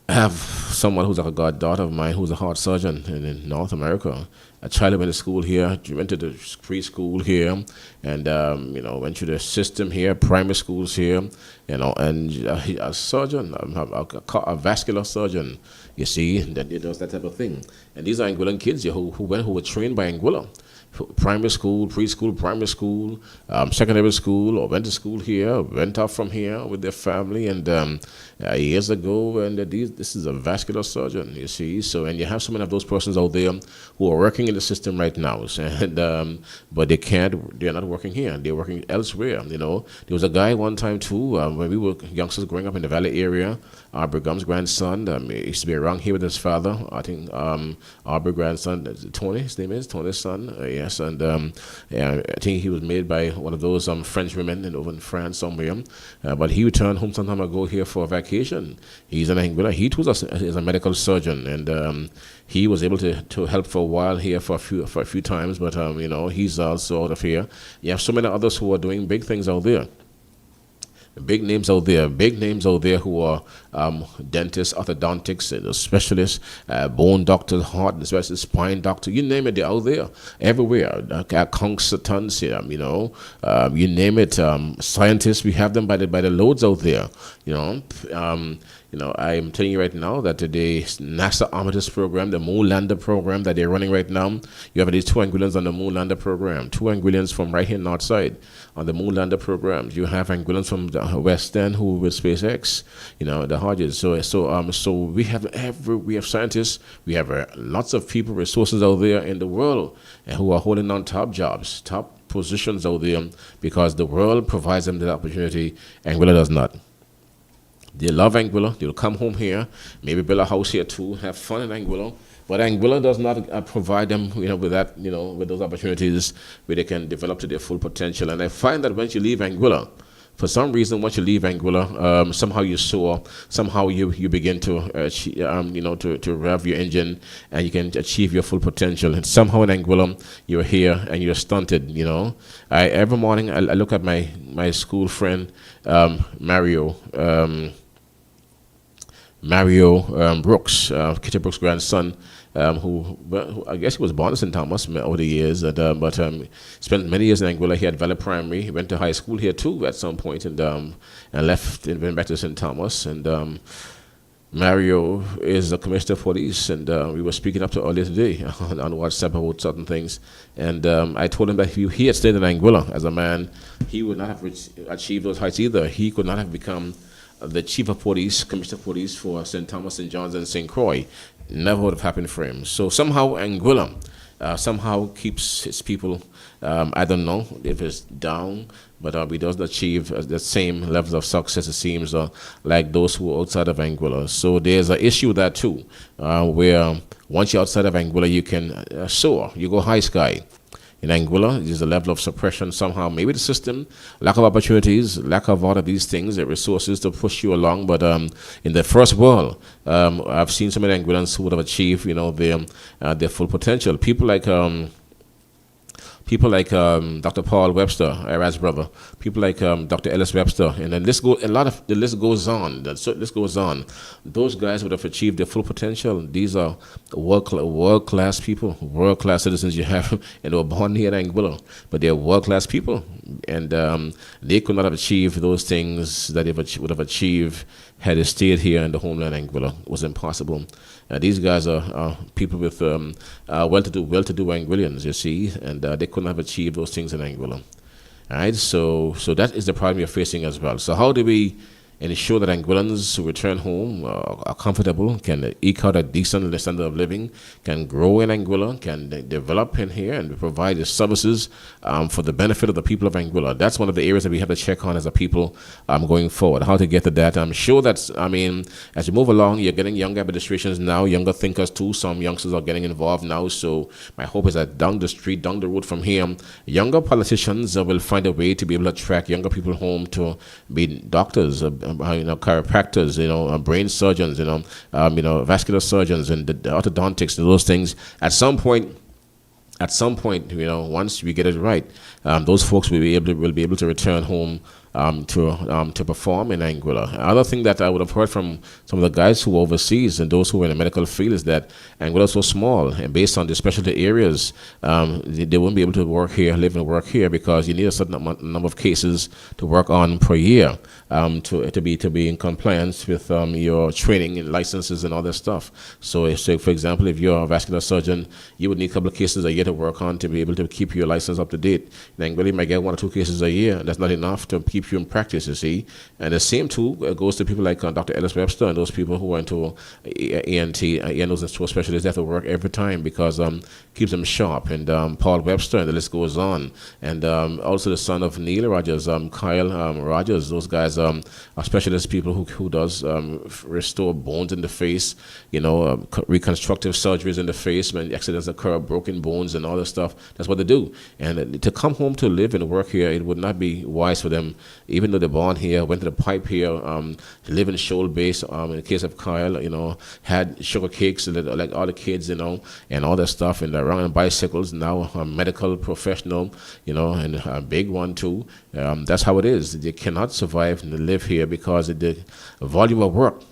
I have someone who's like a goddaughter of mine who's a heart surgeon in North America, a child went to school here, went to the preschool here, and went through the system here, primary schools here, and a surgeon, a vascular surgeon, you see, that does that type of thing. And these are Anguillan kids who were trained by Anguilla. Primary school, preschool, primary school, secondary school, or went to school here, went out from here with their family, and years ago, and this is a vascular surgeon, you see. So, and you have so many of those persons out there who are working in the system right now, and but they're not working here, they're working elsewhere. There was a guy one time too, when we were youngsters growing up in the Valley area, Aubrey Gum's grandson, he used to be around here with his father. I think Aubrey grandson, Tony, his name is Tony's son. Yes, and I think he was made by one of those French women over in France somewhere. But he returned home some time ago here for a vacation. He's an Anguilla. He too is a medical surgeon, and he was able to help for a while here for a few times. But he's also out of here. You have so many others who are doing big things out there. Big names out there who are dentists, orthodontics, specialists, bone doctors, heart specialists, spine doctors, you name it, they're out there, everywhere. Consultants, you name it. Scientists, we have them by the loads out there. I'm telling you right now that the NASA Armistice program, the Moon Lander program that they're running right now, you have these 2 Anguillans on the Moon Lander program, 2 Anguillans from right here north side on the Moon Lander program. You have Anguillans from the West End who with SpaceX, the Hodges. So we have scientists, we have lots of people, resources out there in the world who are holding on top jobs, top positions out there because the world provides them the opportunity. Anguilla does not. They love Anguilla. They'll come home here, maybe build a house here too, have fun in Anguilla. But Anguilla does not provide them, with that, with those opportunities where they can develop to their full potential. And I find that once you leave Anguilla, for some reason, once you leave Anguilla, somehow you soar, somehow you begin to, to rev your engine, and you can achieve your full potential. And somehow in Anguilla, you're here and you're stunted. Every morning I look at my school friend Mario Brooks, Kitty Brooks' grandson, who I guess he was born in St. Thomas over the years, but spent many years in Anguilla. He had Valley Primary. He went to high school here too at some point, and left and went back to St. Thomas. And Mario is a commissioner of police, and we were speaking up to earlier today on WhatsApp about certain things. And I told him that if he had stayed in Anguilla as a man, he would not have achieved those heights either. He could not have become the chief of police, commissioner of police for St. Thomas, St. John's, and St. Croix. Never would have happened for him. So somehow Anguilla somehow keeps his people, I don't know if it's down, but he doesn't achieve the same levels of success, it seems, like those who are outside of Anguilla. So there's an issue with that too, where once you're outside of Anguilla, you can soar, you go high sky. In Anguilla, there's a level of suppression somehow, maybe the system, lack of opportunities, lack of all of these things, the resources to push you along. But in the first world, I've seen so many Anguillans who would have achieved, their full potential. People like Dr. Paul Webster, Irad's brother, people like Dr. Ellis Webster, and then the list goes on. The list goes on. Those guys would have achieved their full potential. These are world-class people, world-class citizens you have, and they were born here in Anguilla, but they're world-class people, and they could not have achieved those things that they would have achieved had they stayed here in the homeland Anguilla. It was impossible. These guys are people with well-to-do Anguillians, you see, and they couldn't have achieved those things in Anguilla. All right, so that is the problem you're facing as well. So how do we ensure that Anguillans who return home are comfortable, can eke out a decent standard of living, can grow in Anguilla, can develop in here and provide the services for the benefit of the people of Anguilla? That's one of the areas that we have to check on as a people going forward, how to get to that. I'm sure that, as you move along, you're getting younger administrations now, younger thinkers too. Some youngsters are getting involved now. So my hope is that down the street, down the road from here, younger politicians will find a way to be able to attract younger people home to be doctors, chiropractors, brain surgeons, vascular surgeons, and the orthodontics and those things. At some point, once we get it right, those folks will be able to return home to perform in Anguilla. Another thing that I would have heard from some of the guys who were overseas and those who were in the medical field is that Anguilla is so small, and based on the specialty areas, they wouldn't be able to work here, live and work here, because you need a certain number of cases to work on per year to be in compliance with your training and licenses and all that stuff. So, for example, if you're a vascular surgeon, you would need a couple of cases a year to work on to be able to keep your license up to date. In Anguilla, you might get 1 or 2 cases a year. That's not enough to keep you in practice, you see. And the same too goes to people like Dr. Ellis Webster and those people who are into ENT, nose and throat specialists. They have to work every time because keeps them sharp. And Paul Webster, and the list goes on. And also the son of Neil Rogers, Kyle Rogers. Those guys are specialist people who does restore bones in the face, reconstructive surgeries in the face when accidents occur, broken bones and all that stuff. That's what they do. And to come home to live and work here, it would not be wise for them, even though they're born here, went to the pipe here, live in Shoal Base. In the case of Kyle, had sugar cakes like all the kids, and all that stuff, and they're riding bicycles. Now a medical professional, and a big one too. That's how it is. They cannot survive and live here because the volume of work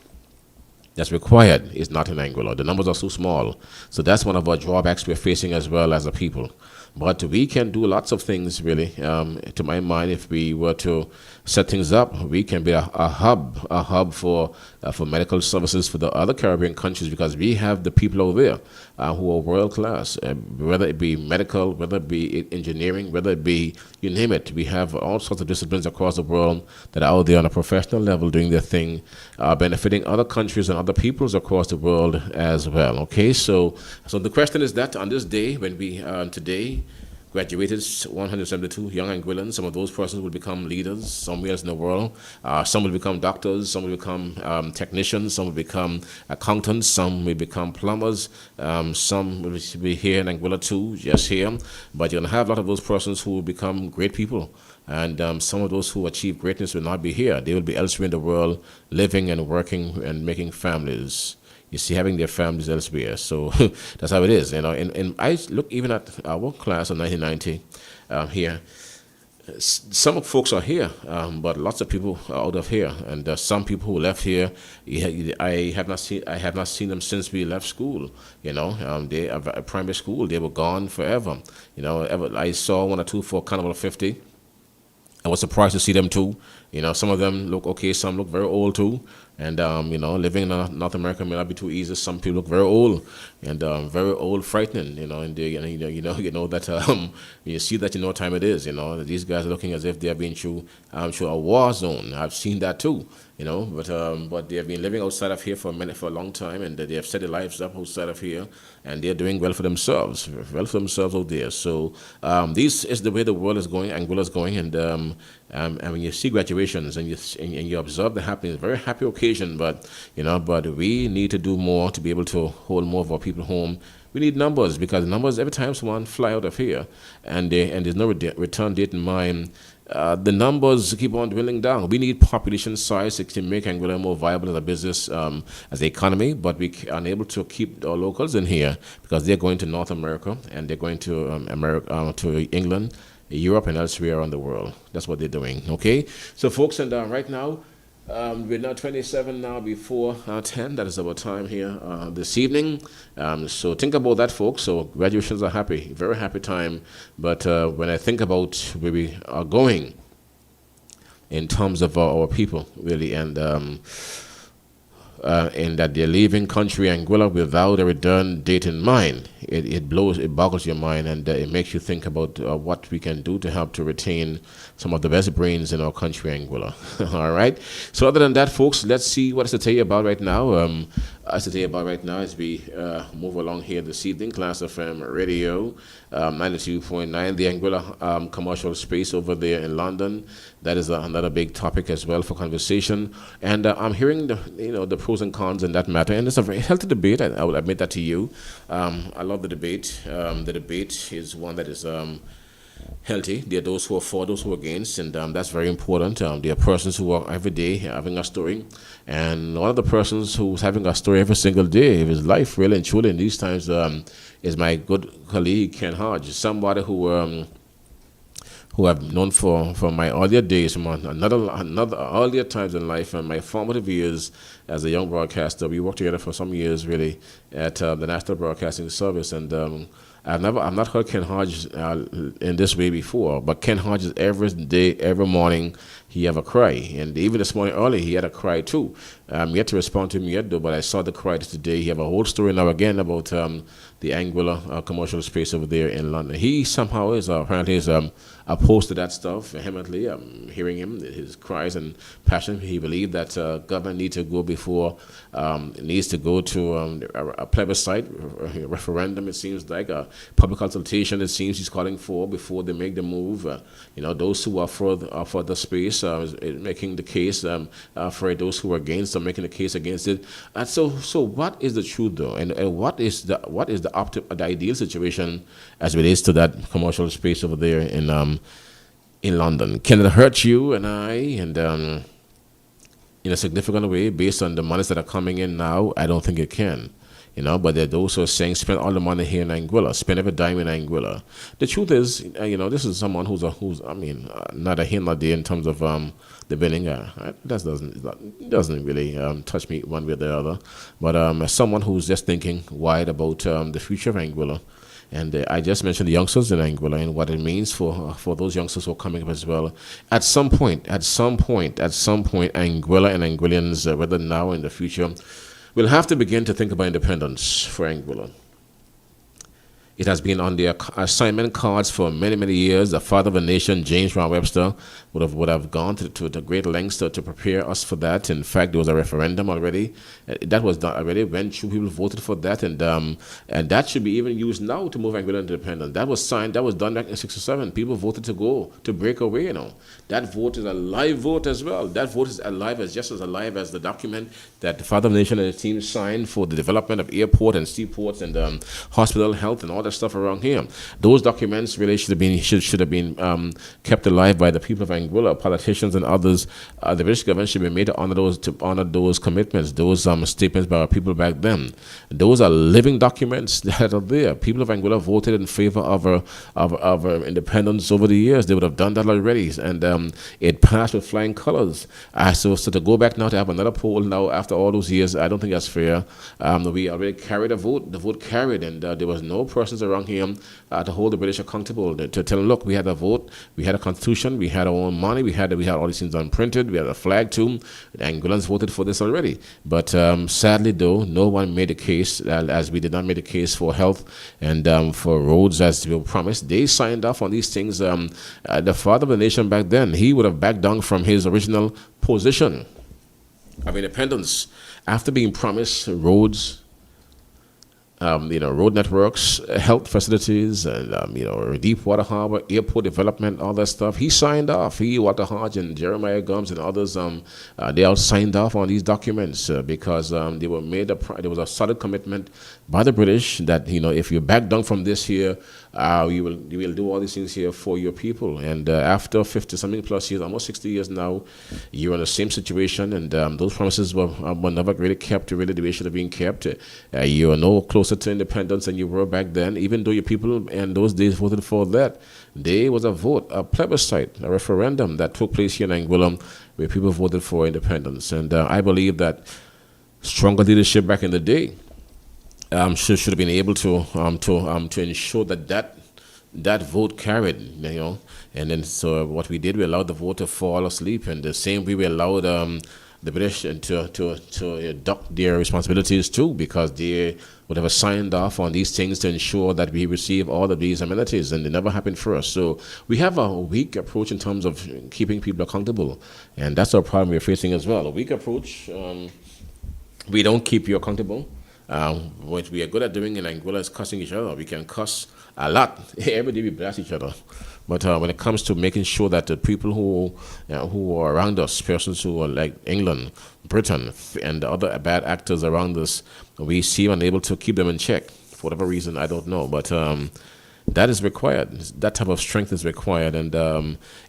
that's required is not in Anguilla. The numbers are so small. So that's one of our drawbacks we're facing as well as a people. But we can do lots of things, really. To my mind, if we were to set things up, we can be a hub for medical services for the other Caribbean countries, because we have the people over there who are world class, whether it be medical, whether it be engineering, whether it be, you name it. We have all sorts of disciplines across the world that are out there on a professional level doing their thing, benefiting other countries and other peoples across the world as well. Okay, so the question is that on this day, when we today graduated 172 young Anguillans. Some of those persons will become leaders somewhere else in the world. Some will become doctors, some will become technicians, some will become accountants, some will become plumbers, some will be here in Anguilla too, just here. But you're going to have a lot of those persons who will become great people. And some of those who achieve greatness will not be here. They will be elsewhere in the world, living and working and making families. You see, having their families elsewhere. So that's how it is. And I look even at our class of 1990 here. Some folks are here, but lots of people are out of here. And some people who left here, I have not seen them since we left school. They are primary school. They were gone forever. I saw 1 or 2 for Carnival 50. I was surprised to see them too. Some of them look okay, some look very old too. And, living in North America may not be too easy. Some people look very old and very old, frightening, and that you see that you know what time it is, These guys are looking as if they are being through a war zone. I've seen that too, but they have been living outside of here for a long time, and they have set their lives up outside of here, and they're doing well for themselves out there. So this is the way the world is going, Anguilla is going, and when you see graduations and you observe the happening, it's a very happy occasion, but we need to do more to be able to hold more of our people home. We need numbers, because numbers, every time someone fly out of here and there's no return date in mind, the numbers keep on dwindling down. We need population size to make Anguilla more viable as a business, as an economy, but we are unable to keep our locals in here because they're going to North America and they're going to to England, Europe, and elsewhere around the world. That's what they're doing. Okay, so folks, and right now we're now 27 now before 10. That is our time here this evening. So think about that, folks. So graduations are happy, very happy time. But when I think about where we are going in terms of our people, really, and that they're leaving country Anguilla without a return date in mind, it boggles your mind, and it makes you think about what we can do to help to retain some of the best brains in our country Anguilla. All right. So other than that, folks, let's see what is to tell you about right now. As we move along here this evening, Class FM Radio, 92.9, the Anguilla commercial space over there in London. That is another big topic as well for conversation. And I'm hearing the pros and cons in that matter, and it's a very healthy debate. I will admit that to you. I love the debate. The debate is one that is healthy. There are those who are for, those who are against, and that's very important. There are persons who are every day having a story, and one of the persons who's having a story every single day of his life, really and truly in these times, is my good colleague Ken Hodge, somebody who who I've known for my earlier days, from another earlier times in life, and my formative years as a young broadcaster. We worked together for some years, really, at the National Broadcasting Service, and I've not heard Ken Hodge in this way before. But Ken Hodge is every day, every morning, he have a cry, and even this morning early he had a cry too. Yet to respond to him yet though, but I saw the cry today. He have a whole story now again about the Anguilla commercial space over there in London. He somehow is apparently is opposed to that stuff vehemently. Hearing him, his cries and passion. He believed that government needs to go before needs to go to a plebiscite, a referendum. It seems like a public consultation. It seems he's calling for before they make the move. Those who are for the space making the case for it. Those who are against are making the case against it. And so what is the truth though? And what is the ideal situation as it relates to that commercial space over there in London? Can it hurt you and I and in a significant way based on the monies that are coming in now? I don't think it can. But there are those who are saying spend all the money here in Anguilla, spend every dime in Anguilla. The truth is, this is someone who's not a hint there in terms of the billing. That doesn't really touch me one way or the other. But as someone who's just thinking wide about the future of Anguilla. And I just mentioned the youngsters in Anguilla and what it means for those youngsters who are coming up as well. At some point, Anguilla and Anguillians, whether now or in the future, we'll have to begin to think about independence for Anguilla. It has been on their assignment cards for many, many years. The father of the nation, James Brown Webster, would have gone to the great lengths to prepare us for that. In fact, there was a referendum already. That was done already. When people voted for that, and that should be even used now to move Anguilla into independence. That was signed. That was done back in '67. People voted to break away. That vote is a live vote as well. That vote is just as alive as the document that the father of the nation and his team signed for the development of airport and seaports and hospital health and all that stuff around here. Those documents really should have been kept alive by the people of Anguilla, politicians and others. The British government should be made to honor those commitments, those statements by our people back then. Those are living documents that are there. People of Anguilla voted in favor of independence over the years. They would have done that already, and it passed with flying colors. So to go back now to have another poll now after all those years, I don't think that's fair. We already carried a vote. The vote carried, and there was no persons around here to hold the British accountable, to tell them, look, we had a vote, we had a constitution, we had our own money, we had all these things unprinted, we had a flag too. The Anguillans voted for this already. But sadly, though, no one made a case, as we did not make a case for health and for roads as we were promised. They signed off on these things. The father of the nation back then, he would have backed down from his original position of independence after being promised roads, road networks, health facilities, and, Deepwater Harbor, airport development, all that stuff. He signed off. He, Walter Hodge, and Jeremiah Gums and others, they all signed off on these documents because they were there was a solid commitment by the British that, if you back down from this here, you will do all these things here for your people. And after 50-something plus years, almost 60 years now, you're in the same situation, and those promises were never really kept the way they should have been kept. You are no closer to independence than you were back then, even though your people in those days voted for that. There was a vote, a plebiscite, a referendum that took place here in Anguilla where people voted for independence. And I believe that stronger leadership back in the day should have been able to ensure that vote carried, And then so what we did, we allowed the vote to fall asleep, and the same way we allowed the British to duck their responsibilities too, because they would have signed off on these things to ensure that we receive all of these amenities, and it never happened for us. So we have a weak approach in terms of keeping people accountable, and that's our problem we're facing as well. A weak approach. We don't keep you accountable. What we are good at doing in Anguilla is cussing each other. We can cuss a lot. Every day we blast each other. But when it comes to making sure that the people who are around us, persons who are like England, Britain, and the other bad actors around us, we seem unable to keep them in check. For whatever reason, I don't know. But That is required. That type of strength is required, and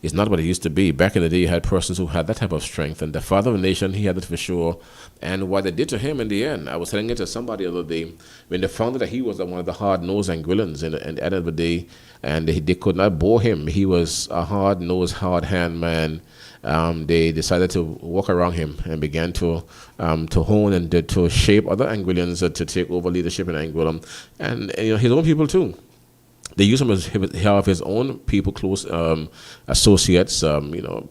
it's not what it used to be. Back in the day, you had persons who had that type of strength, and the father of the nation, he had it for sure. And what they did to him in the end, I was telling it to somebody the other day, when they found that he was one of the hard-nosed Anguillans in the end of the day, and they could not bore him. He was a hard-nosed, hard-hand man. They decided to walk around him and began to hone and to shape other Anguillians to take over leadership in Anguilla, and his own people too. They use him as have his own people, close associates,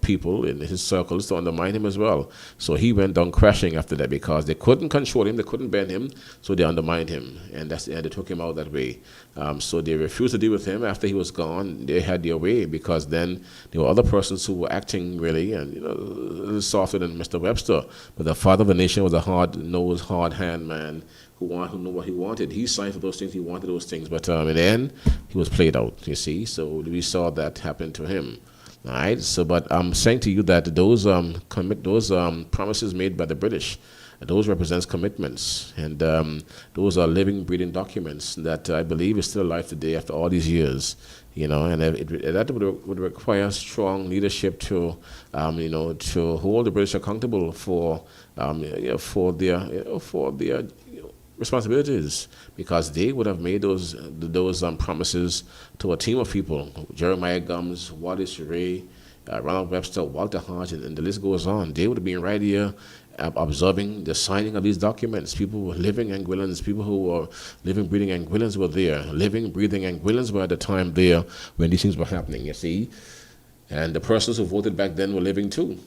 people in his circles to undermine him as well. So he went down crashing after that because they couldn't control him, they couldn't bend him, so they undermined him, and they took him out that way. So they refused to deal with him after he was gone. They had their way because then there were other persons who were acting really and a little softer than Mr. Webster. But the father of the nation was a hard-nosed, hard-hand man who knew what he wanted. He signed for those things, he wanted those things, but in the end, he was played out, you see. So we saw that happen to him. All right, so but I'm saying to you that those promises made by the British, those represents commitments, and those are living, breathing documents that I believe is still alive today after all these years. And that would require strong leadership to hold the British accountable for their responsibilities, because they would have made those promises to a team of people: Jeremiah Gums, Wallace Ray, Ronald Webster, Walter Hodge, and the list goes on. They would have been right here observing the signing of these documents. People were living Anguillans, people who were living, breathing Anguillans were there. Living, breathing Anguillans were at the time there when these things were happening, you see. And the persons who voted back then were living too.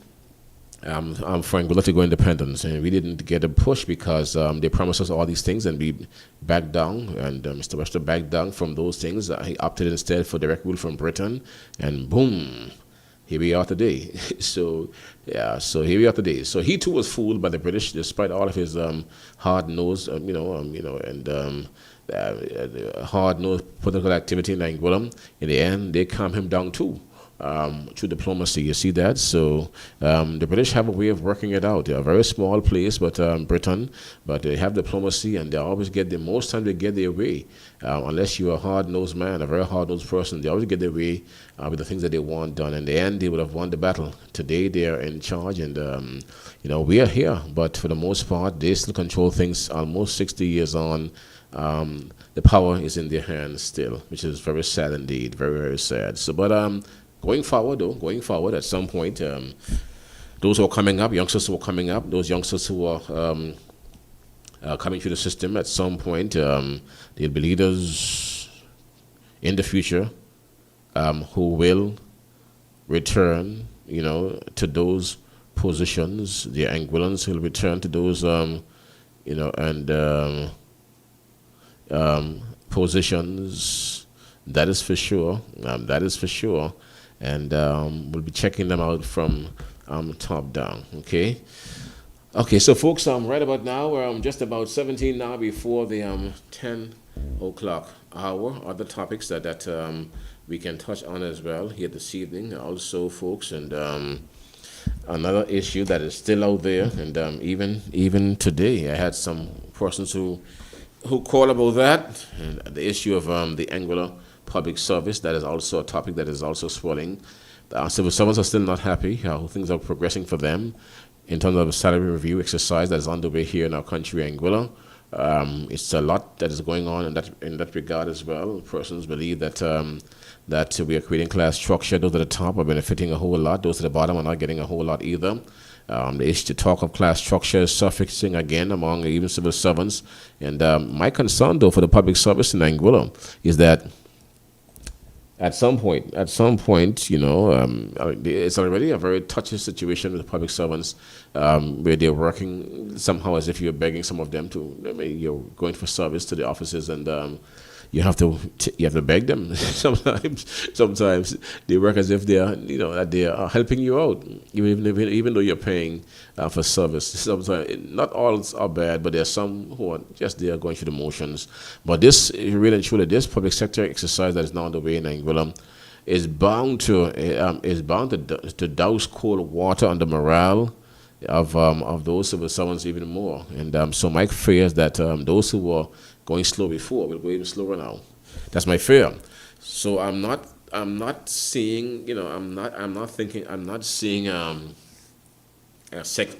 For Anguilla to go independence, and we didn't get a push because they promised us all these things, and we backed down, and Mr. Webster backed down from those things. He opted instead for direct rule from Britain, and boom, here we are today. So here we are today. So he too was fooled by the British, despite all of his hard-nosed, hard-nosed political activity in Anguilla. In the end, they calmed him down too. Through diplomacy, you see that. So the British have a way of working it out. They're a very small place, but Britain, but they have diplomacy, and they always get the most time they get their way. Unless you're a hard-nosed man, a very hard-nosed person, they always get their way with the things that they want done. In the end, they would have won the battle. Today, they are in charge, and we are here. But for the most part, they still control things. Almost 60 years on, the power is in their hands still, which is very sad indeed. Very, very sad. So, but going forward, at some point, those who are coming up, youngsters who are coming up, those youngsters who are coming through the system, at some point, they'll be leaders in the future who will return, to those positions. The Anguillans will return to those, positions. That is for sure. And we'll be checking them out from top down. Okay, so folks, right about now, we're just about 17 now before the 10 o'clock hour. Other topics that we can touch on as well here this evening also, folks, and another issue that is still out there, and even today I had some persons who call about that, and the issue of the Anguilla public service. That is also a topic that is also swirling. Civil servants are still not happy how things are progressing for them in terms of a salary review exercise that is underway here in our country, Anguilla. It's a lot that is going on in that regard as well. Persons believe that we are creating class structure. Those at the top are benefiting a whole lot. Those at the bottom are not getting a whole lot either. The issue to talk of class structure is surfacing again among even civil servants. And my concern, though, for the public service in Anguilla is that at some point, it's already a very touchy situation with the public servants, where they're working somehow as if you're begging some of them to, you're going for service to the offices, and you have to beg them. Sometimes they work as if they are helping you out, even though you're paying for service. Sometimes not all are bad, but there are some who are just there going through the motions. But this really and truly, this public sector exercise that is now underway in Anguilla is bound to douse cold water on the morale of those civil servants even more. And so my fear is that those who were going slow before will go even slower now. That's my fear. So I'm not seeing, I'm not seeing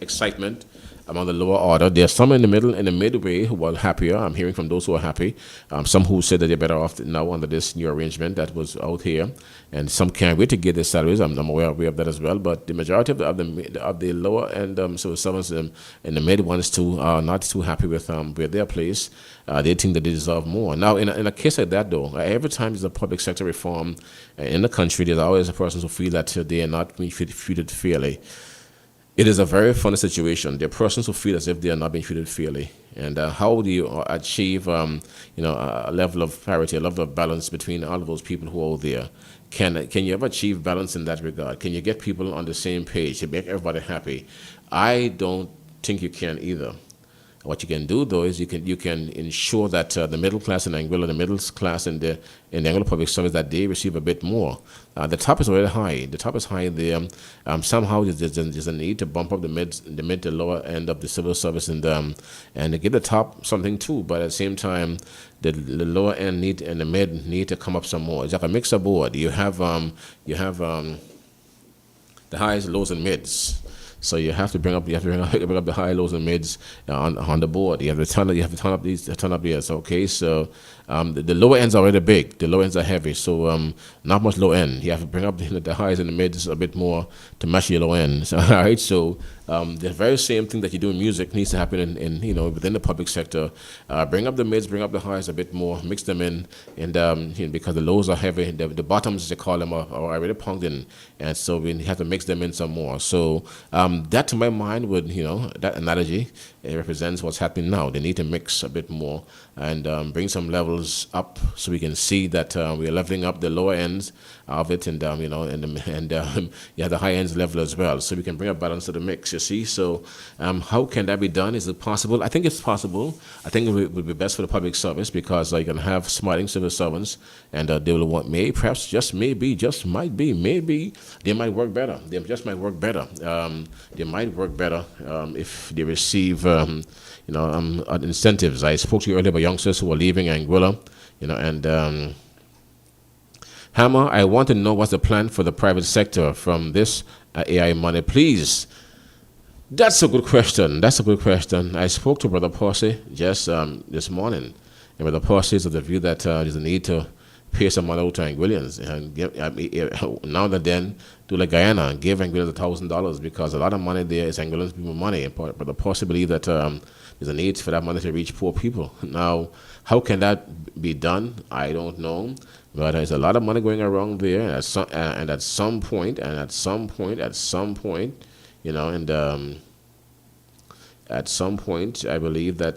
excitement among the lower order. There are some in the middle, in the midway, who are happier. I'm hearing from those who are happy. Some who said that they're better off now under this new arrangement that was out here, and some can't wait to get their salaries. I'm aware of that as well. But the majority of the lower end civil servants and the mid ones too are not too happy with their place. They think that they deserve more. Now, in a case like that, though, every time there's a public sector reform in the country, there's always a person who feel that they are not being treated fairly. It is a very funny situation. There are persons who feel as if they are not being treated fairly. And how do you achieve, a level of parity, a level of balance between all of those people who are there? Can you ever achieve balance in that regard? Can you get people on the same page to make everybody happy? I don't think you can either. What you can do, though, is you can ensure that the middle class in Anguilla, the middle class in the Anguilla Public Service, that they receive a bit more. The top is already high. The top is high there. Somehow there's a need to bump up the mid to lower end of the civil service and to give the top something too. But at the same time, the lower end and the mid need to come up some more. It's like a mixer board. You have the highs, lows, and mids. So you have to bring up the high, lows, and mids on the board. You have to turn up these. Okay, so the lower ends are already big. The low ends are heavy. So not much low end. You have to bring up the highs and the mids a bit more to match your low ends. All right. So the very same thing that you do in music needs to happen in within the public sector. Bring up the mids, bring up the highs a bit more, mix them in, and because the lows are heavy, the bottoms, as they call them, are already punked in, and so we have to mix them in some more. So that, to my mind, that analogy, it represents what's happening now. They need to mix a bit more and bring some levels up so we can see that we are leveling up the lower ends of it, and you have the high ends level as well, so we can bring a balance to the mix. You see, so how can that be done? Is it possible? I think it's possible. I think it would be best for the public service because you can have smarting civil servants, and they will want maybe they might work better. They just might work better. They might work better if they receive incentives. I spoke to you earlier about youngsters who are leaving Anguilla, and Hammer, I want to know what's the plan for the private sector from this AI money, please. That's a good question. I spoke to Brother Posse just this morning, and Brother Posse is of the view that there's a need to pay some money out to Anguillians, and now and then do like Guyana and give Anguillians $1,000 because a lot of money there is Anguillians people money. But the Posse believe that there's a need for that money to reach poor people. Now, how can that be done? I don't know. But there's a lot of money going around there, and at some point, at some point, I believe that,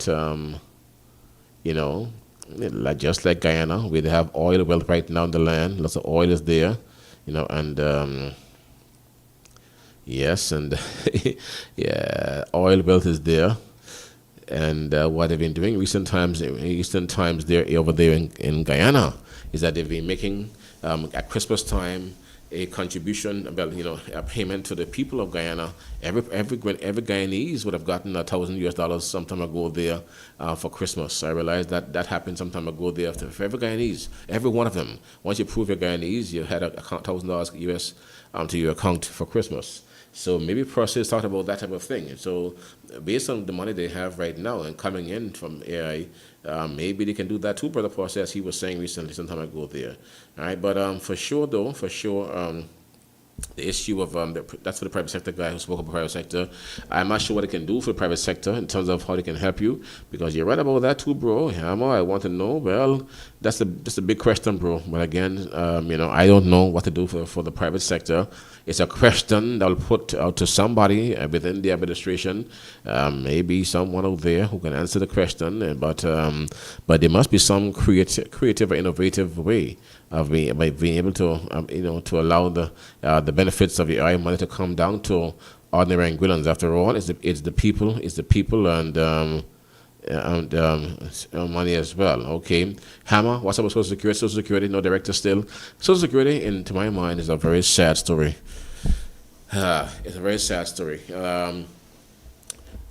just like Guyana, where they have oil wealth right now in the land, lots of oil is there, and yes, and yeah, oil wealth is there. And what they've been doing recent times there over there in Guyana is that they've been making at Christmas time a contribution, a payment to the people of Guyana. Every Guyanese would have gotten $1,000 some time ago there for Christmas. I realized that happened some time ago there for every Guyanese, every one of them. Once you prove you're Guyanese, you had $1,000 US to your account for Christmas. So maybe process thought about that type of thing. So based on the money they have right now and coming in from AI, maybe they can do that too, Brother Process, he was saying recently some time ago there. All right, but for sure, the issue of that's for the private sector guy who spoke about the private sector. I'm not sure what it can do for the private sector in terms of how they can help you, because you're right about that too, bro. Hammer, I want to know. Well, that's a big question, bro. But again, I don't know what to do for the private sector. It's a question that will put out to somebody within the administration, maybe someone out there who can answer the question. But there must be some creative or innovative way of being able to to allow the benefits of the AI money to come down to ordinary Anguillans. After all, it's the people and money as well. Okay, Hammer, what's up with Social Security? Social Security, no director still. Social Security, to my mind, is a very sad story. It's a very sad story.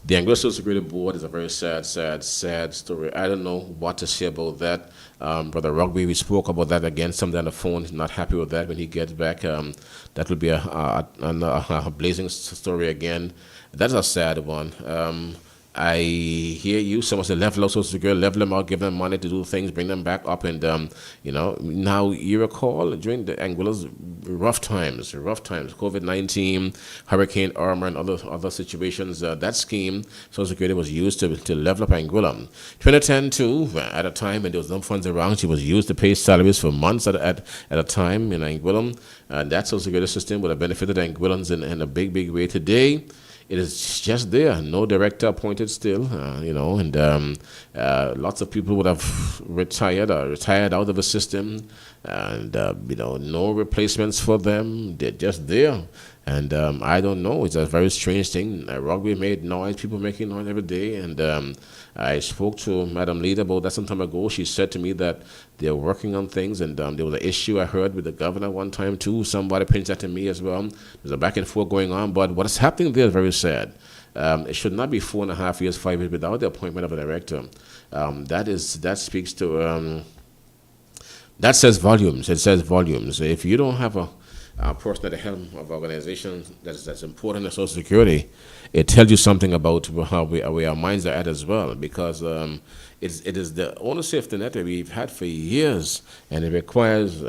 The Anguilla Social Security Board is a very sad story. I don't know what to say about that. Brother Rugby, we spoke about that again. Somebody on the phone is not happy with that when he gets back. That will be a blazing story again. That's a sad one. I hear you. Someone said level out Social Security, level them out, give them money to do things, bring them back up, and now you recall during the Anguilla's rough times, COVID-19, Hurricane Irma, and other situations. That scheme, Social Security, was used to level up Anguilla. 2010 too, at a time when there was no funds around, she was used to pay salaries for months at a time in Anguilla. That Social Security system would have benefited Anguillans in a big way. Today, it is just there, no director appointed still, and lots of people would have retired out of the system, and no replacements for them. They're just there, and I don't know. It's a very strange thing. Rugby made noise, people making noise every day, and I spoke to Madam Leader about that some time ago. She said to me that they're working on things, and there was an issue I heard with the governor one time too. Somebody pinched that to me as well. There's a back and forth going on, but what is happening there is very sad. It should not be 4.5 years, 5 years without the appointment of a director. That speaks to that says volumes. It says volumes. If you don't have a person at the helm of organization that's important in Social Security, it tells you something about how where our minds are at as well, because it is the only safety net that we've had for years, and it requires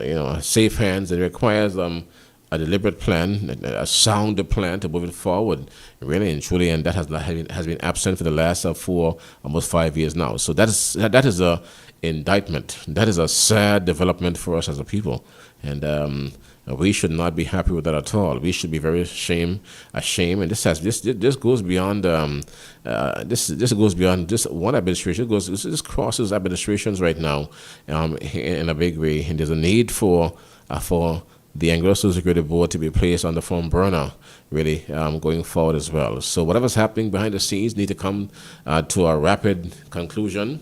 safe hands. It requires a deliberate plan, a sound plan to move it forward, really and truly, and that has been absent for the last almost 5 years now. So that is a indictment. That is a sad development for us as a people, and we should not be happy with that at all. We should be very ashamed, and this goes beyond this goes beyond just one administration. This crosses administrations right now in a big way, and there's a need for the Anguilla Social Security Board to be placed on the front burner, really, going forward as well. So whatever's happening behind the scenes need to come to a rapid conclusion.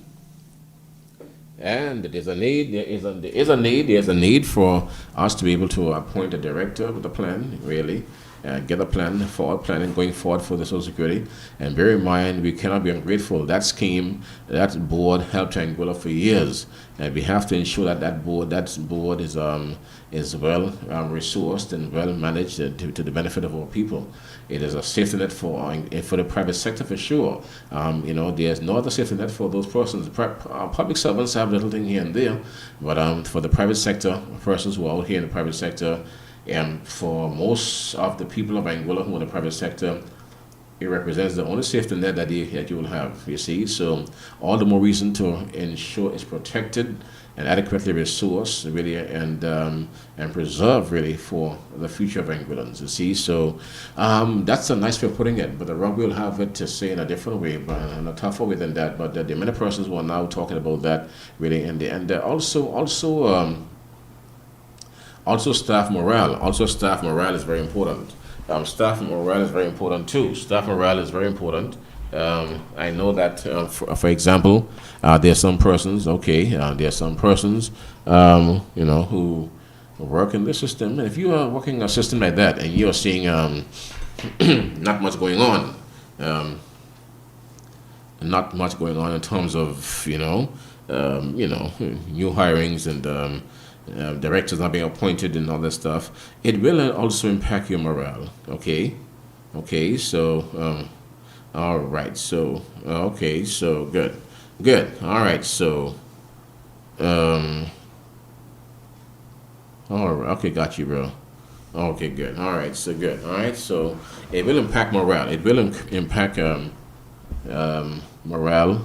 And there's a need for us to be able to appoint a director with a plan, really, get a plan, forward planning going forward for the Social Security. And bear in mind, we cannot be ungrateful. That scheme, that board helped Anguilla for years, and we have to ensure that board is well resourced and well managed to the benefit of all people. It is a safety net for the private sector for sure. There's no other safety net for those persons. Public servants have little thing here and there, but for the private sector, persons who are out here in the private sector, and for most of the people of Anguilla who are in the private sector, it represents the only safety net that you will have, you see. So all the more reason to ensure it's protected and adequately resourced, really, and preserved, really, for the future of Anguillans, you see. So that's a nice way of putting it, but the Rugby will have it to say in a different way, but in a tougher way than that. But there are many persons who are now talking about that, really, and also staff morale. Also, staff morale is very important. Staff morale is very important too. Staff morale is very important. I know that, for example, there are some persons, who work in this system. And if you are working in a system like that and you are seeing not much going on in terms of new hirings and directors not being appointed and all that stuff, it will also impact your morale. Okay, so all right, so good, all right, so all right, okay, got you, bro. Okay, good, all right, so good, all right, so it will impact morale. It will impact morale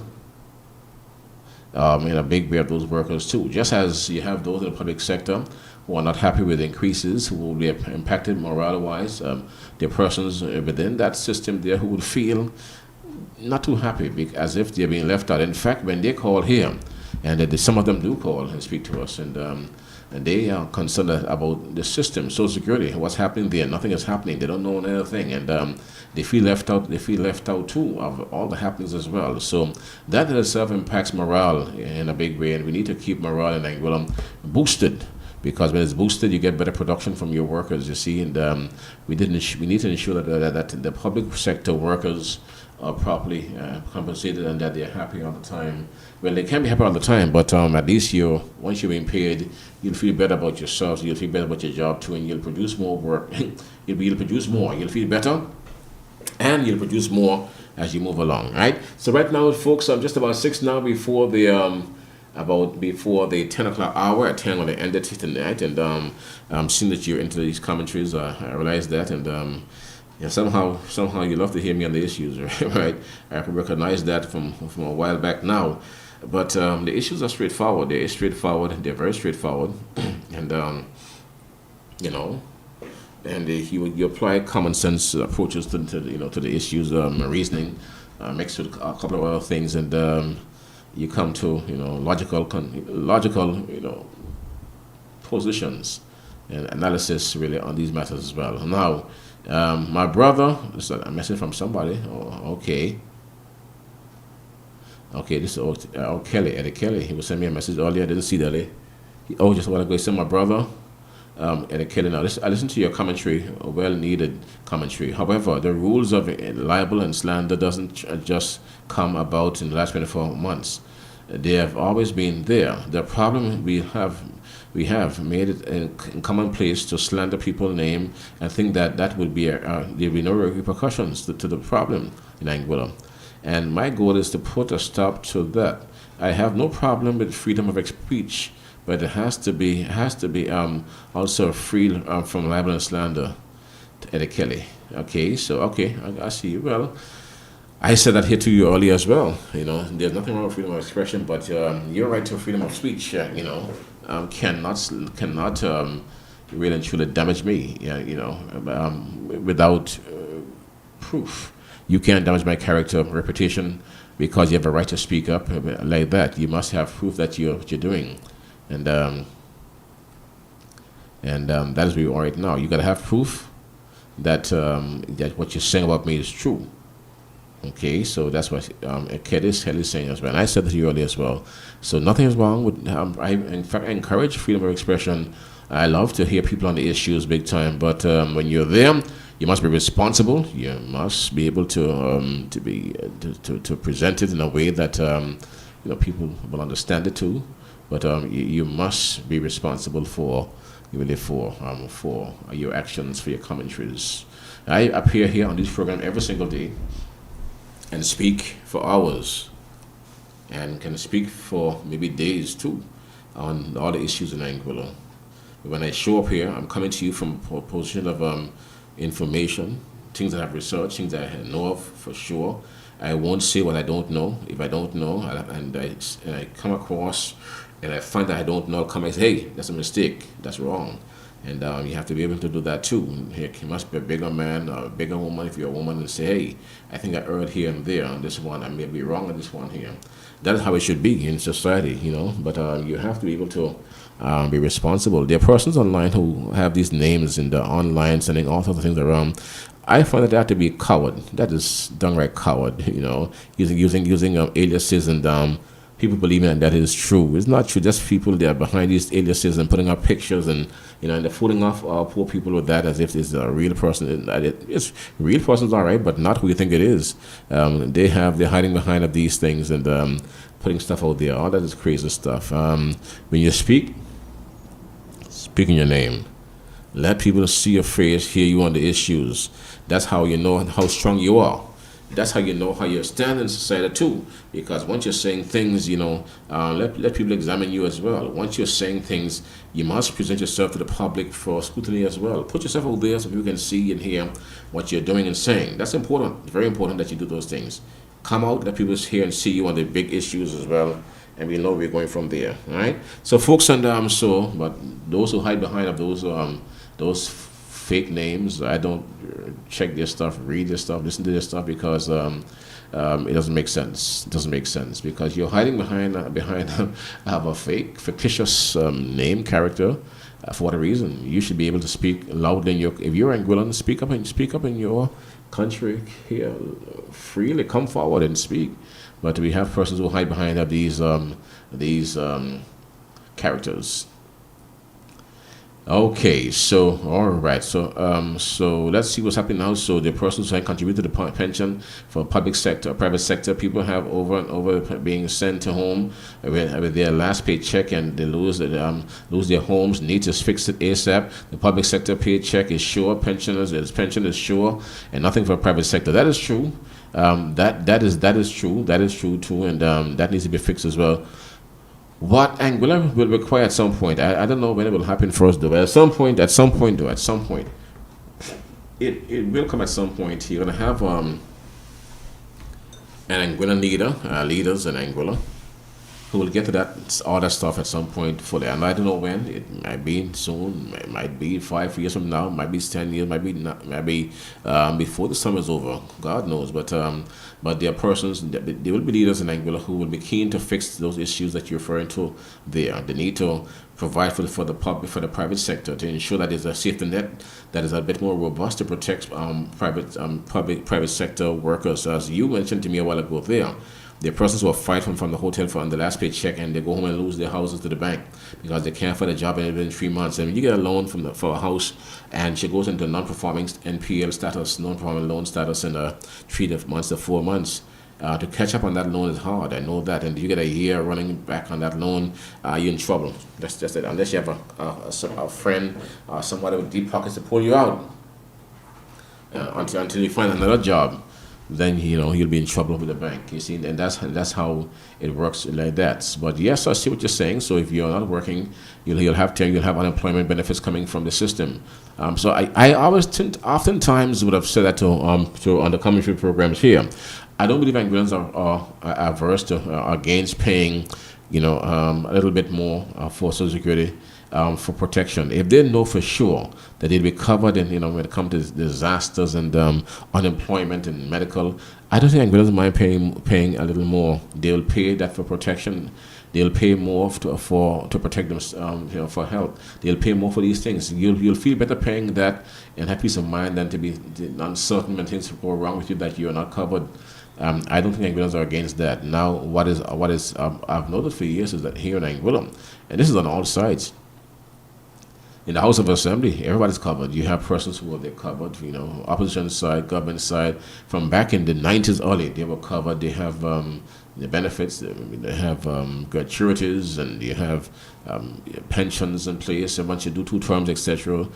in a big way of those workers too. Just as you have those in the public sector who are not happy with increases, who will be impacted morale-wise, there are persons within that system there who would feel not too happy, as if they're being left out. In fact, when they call here, and some of them do call and speak to us, and they are concerned about the system, Social Security, what's happening there. Nothing is happening. They don't know anything, and they feel left out. They feel left out too of all the happenings as well. So that in itself impacts morale in a big way, and we need to keep morale in Anguilla boosted, because when it's boosted, you get better production from your workers. You see, and we need to ensure that the public sector workers are properly compensated and that they're happy all the time. Well, they can be happy all the time, but at least once you're being paid, you'll feel better about yourself, you'll feel better about your job too, and you'll produce more work. You'll produce more, you'll feel better, and you'll produce more as you move along, right? So right now, folks, I'm just about 6 now before the 10 o'clock hour. At 10 when I ended tonight, and I'm seeing that you're into these commentaries. I realize that, and somehow you love to hear me on the issues, right? I can recognize that from a while back now. But the issues are straightforward. They're very straightforward, and you apply common sense approaches to the issues, reasoning, mixed with a couple of other things, and you come to logical positions and analysis really on these matters as well. Now, my brother, this is a message from somebody. Oh, okay, this is Kelly, Eddie Kelly. He was sending me a message earlier. I didn't see that. Just want to go send my brother. Eddie Kelly. Now, I listened to your commentary, a well-needed commentary. However, the rules of libel and slander doesn't just come about in the last 24 months. They have always been there. The problem we have made it in commonplace to slander people's name and think that would be there'll be no repercussions to the problem in Anguilla. And my goal is to put a stop to that. I have no problem with freedom of speech, but it has to be also free from libel and slander. Eddie Kelly. Okay, I see you. Well, I said that here to you earlier as well. There's nothing wrong with freedom of expression, but your right to freedom of speech, cannot really and truly damage me. Without proof. You can't damage my character, reputation, because you have a right to speak up like that. You must have proof that what you're doing, and that is where you are right now. You gotta have proof that that what you're saying about me is true. Okay, so that's what Kelly is saying as well. And I said that to you earlier as well. So nothing is wrong with. In fact, I encourage freedom of expression. I love to hear people on the issues big time. But when you're there, you must be responsible. You must be able to present it in a way that people will understand it too. But you must be responsible for your actions, for your commentaries. I appear here on this program every single day and speak for hours, and can speak for maybe days too on all the issues in Anguilla. When I show up here, I'm coming to you from a position of information, things that I've researched, things that I know of for sure. I won't say what I don't know. If I don't know, and I come across and I find that I don't know, I'll come and say, hey, that's a mistake, that's wrong. And you have to be able to do that too. You must be a bigger man or a bigger woman if you're a woman, and say, hey, I think I erred here and there on this one. I may be wrong on this one here. That is how it should be in society, But you have to be able to be responsible. There are persons online who have these names in the online, sending all sorts of things around. I find that they have to be a coward. That is downright coward, using aliases and people believing that is true. It's not true. Just people that are behind these aliases and putting up pictures and and they're fooling off poor people with that as if it's a real person. It's real person's all right, but not who you think it is. They're hiding behind of these things and putting stuff out there. All that is crazy stuff. When you speak in your name. Let people see your face, hear you on the issues. That's how you know how strong you are. That's how you know how you stand in society too. Because once you're saying things, let people examine you as well. Once you're saying things, you must present yourself to the public for scrutiny as well. Put yourself out there so people can see and hear what you're doing and saying. That's important. Very important that you do those things. Come out, let people hear and see you on the big issues as well. And we know we're going from there. All right. So folks, and but those who hide behind those fake names, I don't check their stuff, read their stuff, listen to their stuff, because it doesn't make sense. It doesn't make sense because you're hiding behind a fictitious name character for what reason. You should be able to speak loudly if you're Anguillan, speak up in your country here freely. Come forward and speak. But we have persons who hide behind these characters. Okay, so all right, so let's see what's happening now. So the persons who have contributed to the pension for public sector, private sector, people have over and over being sent to home with their last paycheck, and they lose their homes. Need to fix it ASAP. The public sector paycheck is sure, pension is sure, and nothing for private sector. That is true. That is true. That is true too, and that needs to be fixed as well. What Anguilla will require at some point. I don't know when it will happen for us though. But at some point, it will come at some point. You're gonna have an Anguilla leader, leaders in Anguilla, who will get to that all that stuff at some point fully. And I don't know when. It might be soon. It might be 5 years from now. Might be 10 years. Might be not. Might be before the summer is over. God knows. But there are persons. There will be leaders in Angola who will be keen to fix those issues that you're referring to. There, they need to provide for the public, for the private sector, to ensure that there's a safety net that is a bit more robust to protect private sector workers. As you mentioned to me a while ago, there are persons who are fighting from the hotel for on the last paycheck, and they go home and lose their houses to the bank because they can't find a job in 3 months. And when you get a loan for a house, and she goes into non-performing NPL status, non-performing loan status in 3 months to 4 months, to catch up on that loan is hard. I know that. And you get a year running back on that loan, you're in trouble. That's just it. Unless you have a friend, somebody with deep pockets to pull you out until you find another job, then you'll be in trouble with the bank. You see, and that's how it works like that. But yes, I see what you're saying. So if you're not working, you'll have unemployment benefits coming from the system. So I always oftentimes would have said that to on the commentary programs here. I don't believe Angolans are averse to against paying, a little bit more for Social Security. For protection, if they know for sure that they'll be covered in, when it comes to disasters and unemployment and medical, I don't think Angolans mind paying a little more. They'll pay that for protection. They'll pay more to protect them, for health. They'll pay more for these things. You'll feel better paying that and have peace of mind than to be uncertain when things go wrong with you that you're not covered. I don't think Angolans are against that. Now, what is I've noticed for years is that here in Angola, and this is on all sides. In the House of Assembly, everybody's covered. You have persons who are there covered, opposition side, government side. From back in the 90s early, they were covered. They have the benefits, they have gratuities, and you have pensions in place, and once you do 2 terms, etc.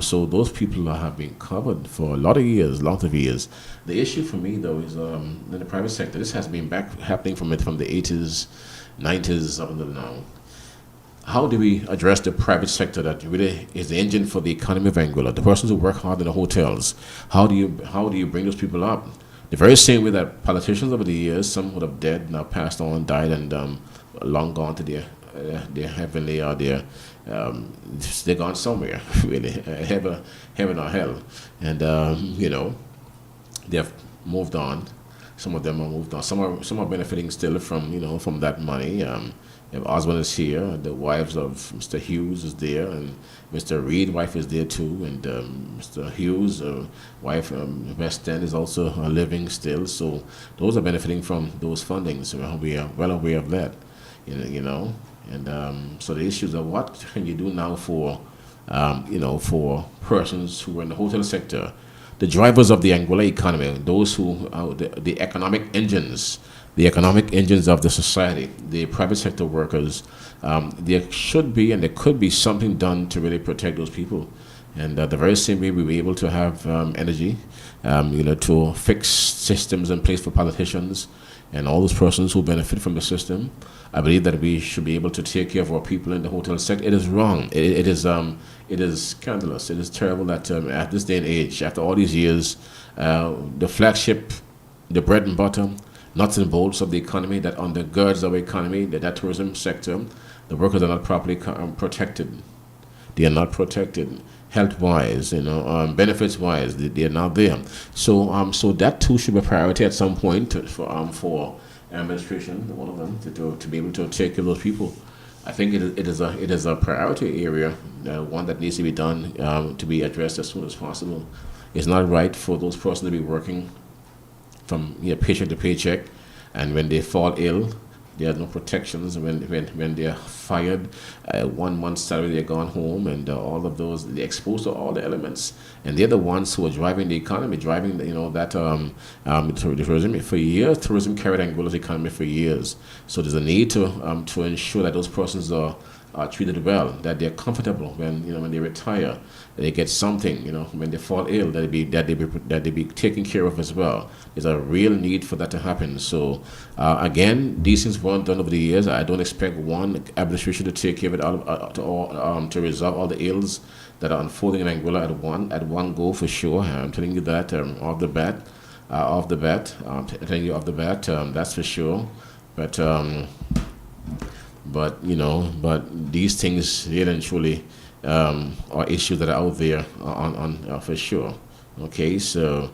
So those people have been covered for a lot of years, lots of years. The issue for me, though, is in the private sector. This has been happening from the 80s, 90s up until now. How do we address the private sector that really is the engine for the economy of Angola? The persons who work hard in the hotels. How do you bring those people up? The very same way that politicians over the years, some would have dead, now passed on, died, and long gone to their heavenly or they're gone somewhere really, heaven or hell, and they have moved on. Some of them are moved on. Some are benefiting still from that money. If Oswald is here, the wives of Mr. Hughes is there, and Mr. Reed, wife is there too, and Mr. Hughes, wife, West End is also living still. So those are benefiting from those fundings. So we are well aware of that, And so the issues are what can you do now for persons who are in the hotel sector, the drivers of the Angola economy, those who are the economic engines. The economic engines of the society, the private sector workers, there should be and there could be something done to really protect those people. And the very same way we were able to have energy, to fix systems in place for politicians and all those persons who benefit from the system. I believe that we should be able to take care of our people in the hotel sector. It is wrong. It is scandalous. It is terrible that at this day and age, after all these years, the flagship, the bread and butter, nuts and bolts of the economy that undergirds our economy, that tourism sector, the workers are not properly protected. They are not protected health-wise, benefits-wise. They are not there. So that too should be a priority at some point for administration, one of them, to be able to take care of those people. I think it is a priority area, one that needs to be done to be addressed as soon as possible. It's not right for those persons to be working from paycheck to paycheck, and when they fall ill, There are no protections when they're fired. 1 month's salary, they're gone home, and all of those, they're exposed to all the elements. And they're the ones who are driving the economy, driving, that tourism for years. Tourism carried Angola's economy for years. So there's a need to ensure that those persons are treated well, that they're comfortable when they retire, that they get something, when they fall ill, that they be taken care of as well. There's a real need for that to happen. So again, these things weren't done over the years. I don't expect one administration to take care of it all, to resolve all the ills that are unfolding in Angola at one go, for sure. I'm telling you that off the bat. I'm telling you off the bat. That's for sure. But these things really and truly are issues that are out there on for sure. Okay, so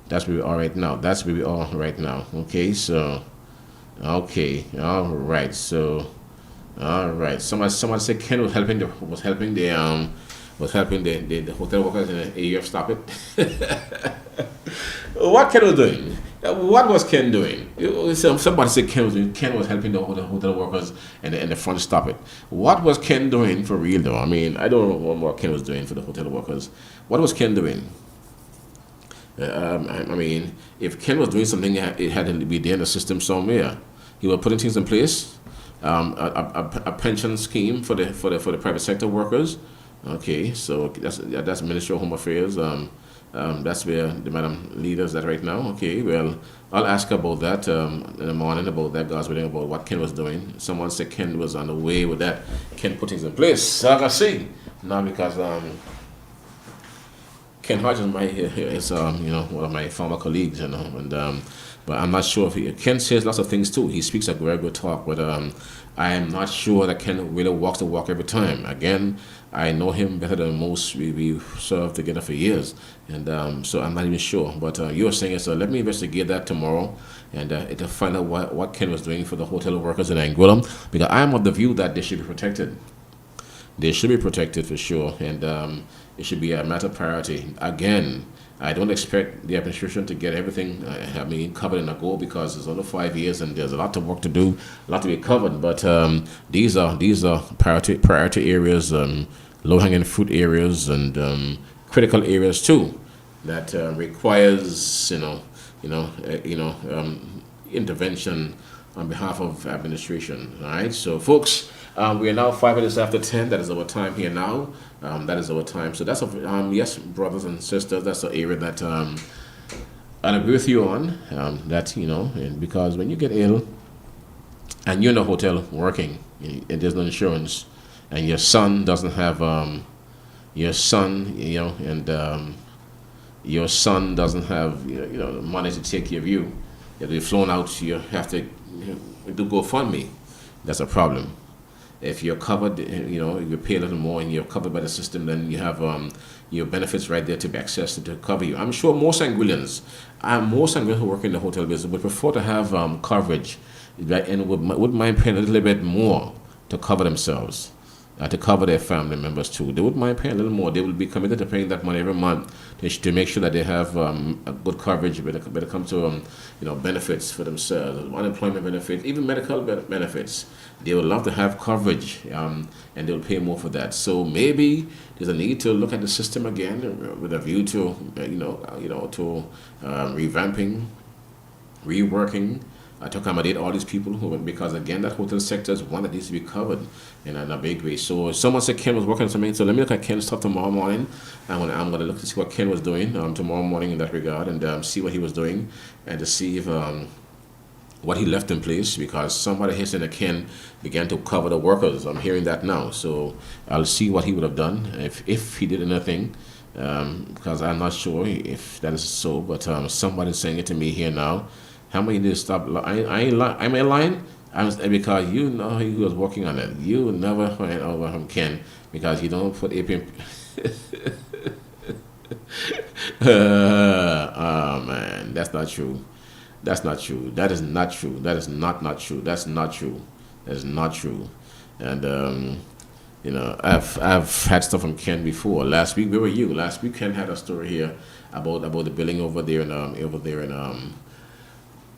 that's where we are right now. Okay, so all right. So all right. Somebody said Ken was helping the hotel workers in the area of Stop It. What Ken was doing? What was Ken doing? Somebody said Ken was helping the hotel workers and the front Stop It. What was Ken doing for real though? I mean, I don't know what Ken was doing for the hotel workers. What was Ken doing? I mean, if Ken was doing something, it had to be there in the system somewhere. He was putting things in place, a pension scheme for the private sector workers. Okay, so that's Ministry of Home Affairs. That's where the Madam Leader's at right now. Okay, well, I'll ask her about that in the morning, about that, God's willing, about what Ken was doing. Someone said Ken was on the way with that. Ken put things in place. So I can see now, because Ken Hodges is one of my former colleagues, but I'm not sure if Ken says lots of things too. He speaks a very good talk, but I am not sure that Ken really walks the walk every time. Again, I know him better than most. We served together for years, and so I'm not even sure. But you're saying it, so let me investigate that tomorrow and to find out what Ken was doing for the hotel workers in Angola, because I am of the view that they should be protected. They should be protected for sure, and it should be a matter of priority. Again, I don't expect the administration to get everything covered in a go, because it's only 5 years and there's a lot of work to do, a lot to be covered. But these are priority areas, low-hanging fruit areas, and critical areas too, that requires intervention on behalf of administration. All right, so folks. We are now 5 minutes after 10. That is our time here now. That is our time. So that's yes, brothers and sisters. That's the area that I agree with you on. And because when you get ill and you're in a hotel working and there's no insurance, and your son doesn't have your son doesn't have money to take care of you. You have to be flown out. You have to do GoFundMe. That's a problem. If you're covered, you pay a little more and you're covered by the system, then you have your benefits right there to be accessed to cover you. I'm sure most Anguillans who work in the hotel business would prefer to have coverage, right, and would mind paying a little bit more to cover themselves, to cover their family members too. They would mind paying a little more. They would be committed to paying that money every month to make sure that they have a good coverage when it comes to benefits for themselves, unemployment benefits, even medical benefits. They would love to have coverage, and they will pay more for that. So maybe there's a need to look at the system again with a view to revamping, reworking, to accommodate all these people because again, that hotel sector is one that needs to be covered in a big way. So someone said Ken was working on something. So let me look at Ken's stuff tomorrow morning. I'm gonna look to see what Ken was doing tomorrow morning in that regard, and see what he was doing, and to see if what he left in place, because somebody here said that Ken began to cover the workers. I'm hearing that now, so I'll see what he would have done if he did anything, because I'm not sure if that is so. But somebody's saying it to me here now. How many did stop? I ain't lying. Because he was working on it. You never went over from Ken because you don't put APM. Oh man, that's not true. That's not true. That is not true. That is not true. That's not true. That is not true. And I've had stuff from Ken before. Last week, where were you? Last week, Ken had a story here about the building over there in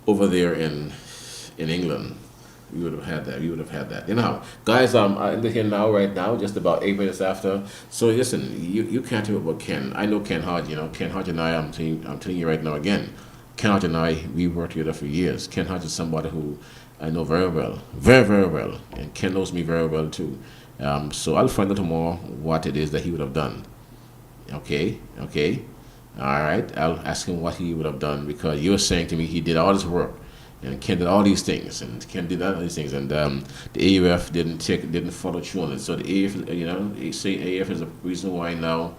over there in England. We would have had that. We would have had that. You know, guys, I'm in here now, right now, just about 8 minutes after. So listen, you can't talk about Ken. I know Ken Hodge. You know, Ken Hodge and I. I'm telling you right now again. Ken Hodge and I, we worked together for years. Ken Hodge is somebody who I know very well, very very well, and Ken knows me very well too. So I'll find out tomorrow what it is that he would have done. Okay, okay, all right. I'll ask him what he would have done because you're saying to me he did all this work. And Ken did all these things, and Ken did all these things, and the AUF didn't follow through on it. So the AUF, you know, they say AUF is the reason why now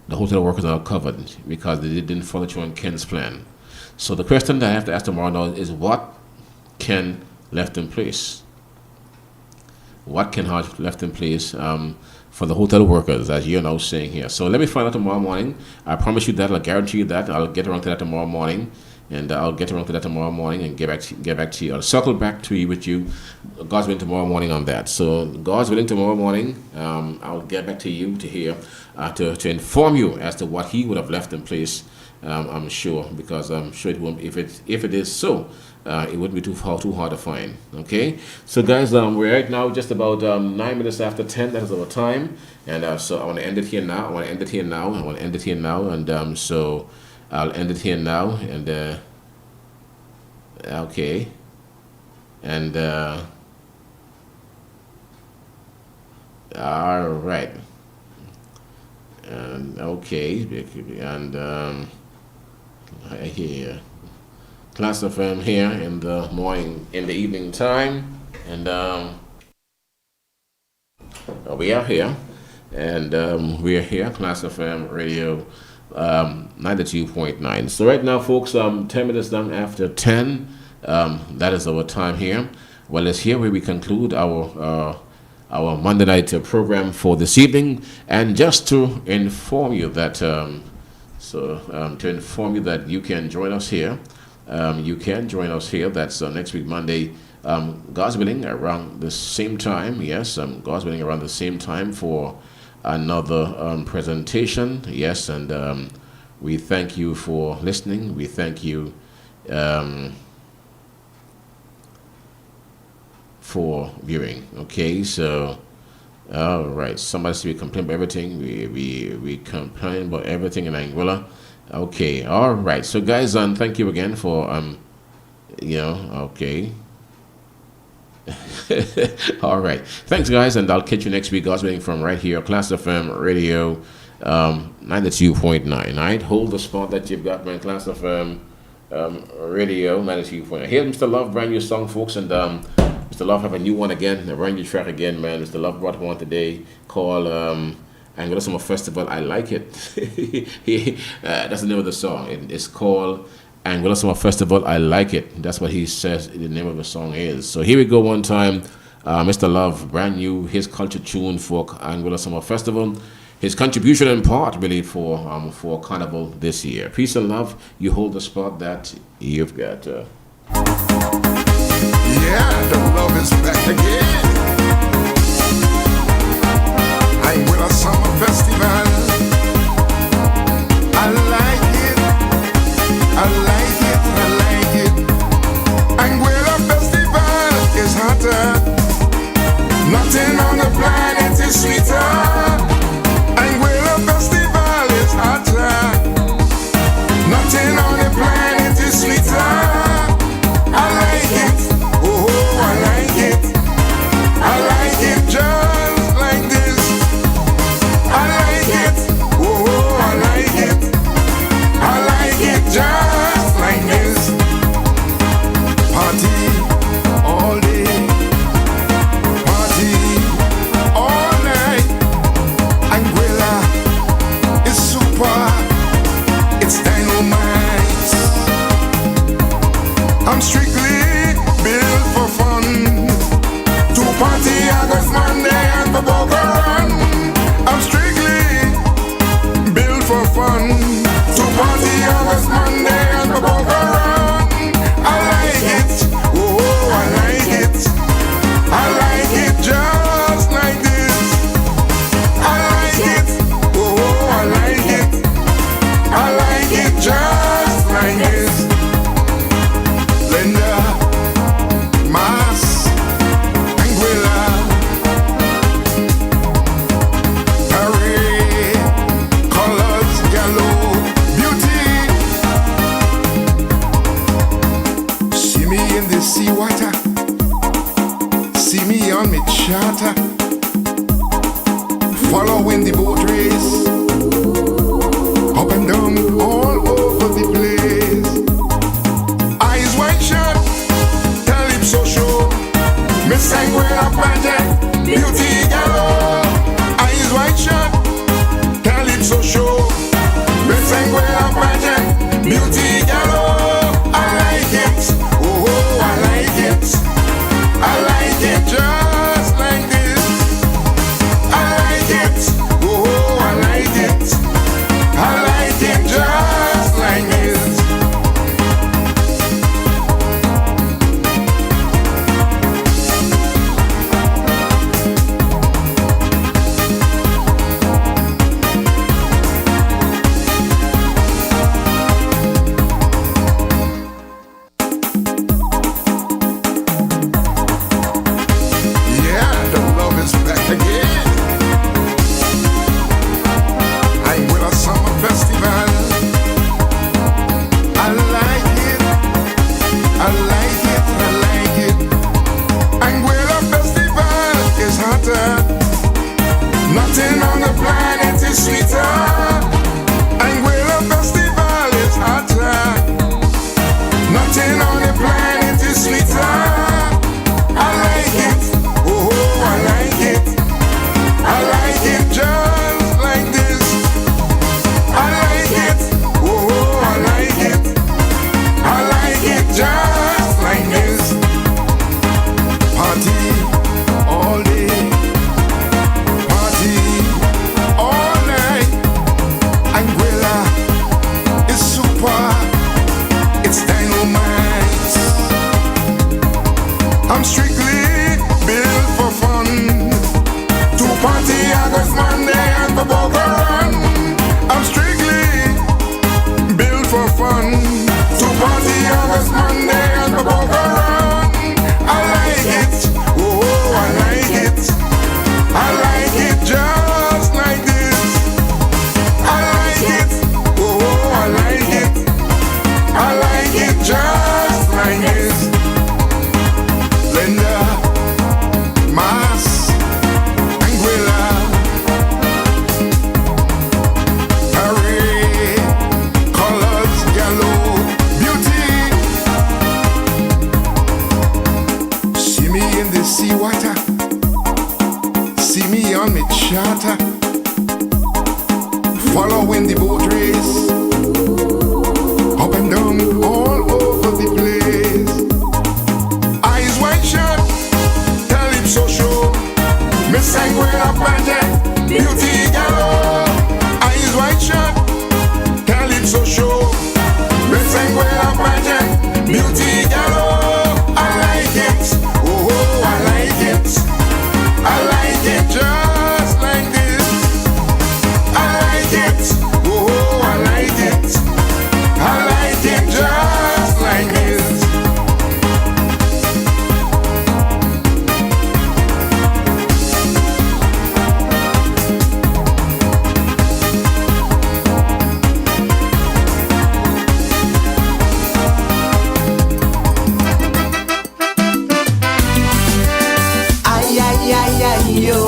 the hotel workers are covered because they didn't follow through on Ken's plan. So the question that I have to ask tomorrow now is what Ken left in place. What Ken Hodge left in place for the hotel workers, as you're now saying here. So let me find out tomorrow morning. I promise you that. I'll guarantee you that. I'll get around to that tomorrow morning. And I'll get around to that tomorrow morning and get back to you. I'll circle back to you with you, God's willing, tomorrow morning on that. So God's willing, tomorrow morning, I'll get back to you to hear, to inform you as to what he would have left in place. I'm sure, because I'm sure it won't. If it is so, it wouldn't be too hard to find. Okay. So guys, we're right now just about 9 minutes after 10. That is our time, and so I want to end it here now. And so. I'll end it here now, and okay, and all right, and okay, and here, Class FM here in the morning, in the evening time, and we are here, and we are here, Class FM Radio. 92.9. So right now, folks, 10 minutes down after 10. That is our time here. Well, it's here where we conclude our Monday night program for this evening. And just to inform you that, to inform you that you can join us here. You can join us here. That's next week, Monday. God's willing, around the same time. Yes, God's willing, around the same time for another presentation. Yes, and we thank you for listening. We thank you for viewing. Okay, so all right, somebody said we complain about everything. We complain about everything in Anguilla. Okay, all right, so guys, thank you again for okay. All right, thanks guys, and I'll catch you next week. God's willing, from right here, Class FM Radio 92.9. All right, hold the spot that you've got, man. Class FM Radio 92.9. Here's Mr. Love, brand new song, folks, and Mr. Love have a new one again, a brand new track again, man. Mr. Love brought one today called Anguilla Summer Festival. I like it. That's the name of the song. It's called Anguilla Summer Festival. I like it. That's what he says the name of the song is. So here we go one time. Mr. Love, brand new, his culture tune for Anguilla Summer Festival. His contribution in part really for Carnival this year. Peace and love. You hold the spot that you've got. Yeah, the love is back again. Anguilla Summer Festival. I like it. I like it, I like it. Anguilla Festival is hotter. Nothing on the planet is sweeter. Anguilla Festival is hotter. Nothing on the planet is sweeter. I like it. sea water. See me on me charter, following the boat race, up and down all over the place. Eyes wide shut, calypso show, Miss Sanguilla pageant, beauty galore. Eyes wide shut, calypso show, Miss Sanguilla pageant, beauty galore. I like it, oh I like it, I like it just like this. I like it, oh I like it, I like it just like this. Yeah, the love is back again. I'm with a summer festival. I like it, I like it, I like it. Anguilla festival is hotter. Nothing on the planet is sweeter. Anguilla festival is hotter. Nothing on the planet is sweeter. I like it, oh I like it, I like it just like this. I like it, oh I like it, I like it just like this. Party all day, party all night. Anguilla is super, it's dynamite. I'm strictly built for fun, to party August Monday and for Boca Run. I'm strictly built for fun, to party August Monday and for Boca Run. I like it, oh I like it, I like it just like this. I like it, oh I like it, I like it just like this. Linda, Mas, Anguilla, Harry, colors yellow, beauty. See me in the sea water, see me on me charter, following the boat race, up and down all over the place. Eyes wide shut, calypso show, Miss Anguilla pageant, beauty galore. Eyes wide shut, calypso show, Miss Anguilla pageant, beauty galore. I like it, oh I like it, I like it just like this. I like it, oh I like it, I like it just like this. Ay, ay, ay, ay, yo.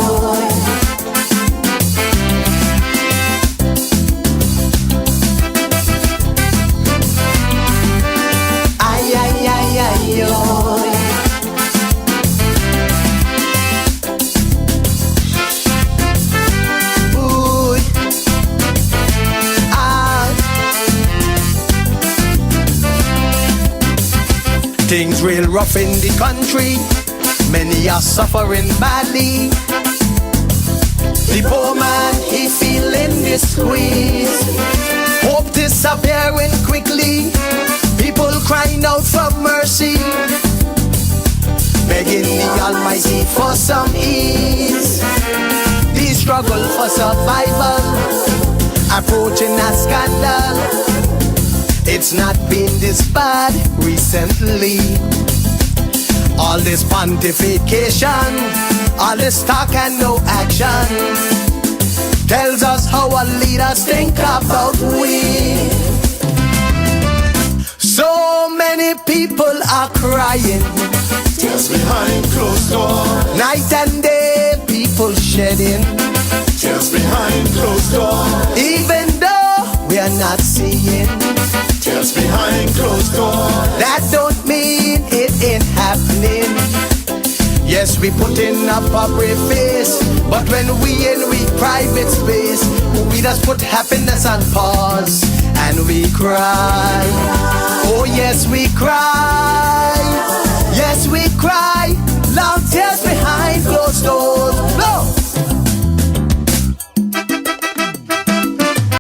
Ay, ay, ay, ay, yo. Uy. Ah. Things real rough in the country. Many are suffering badly. The poor man, he feeling the squeeze. Hope disappearing quickly. People crying out for mercy, begging the Almighty for some ease. The struggle for survival approaching a scandal. It's not been this bad recently. All this pontification, all this talk and no action, tells us how our leaders think about we. So many people are crying, tears behind closed doors. night and day people shedding, Tears behind closed doors. even though we are not seeing. Tears behind closed doors. That don't mean it ain't happening. Yes, we putting up a brave face, but when we in we private space, we just put happiness on pause and we cry. Oh yes, we cry.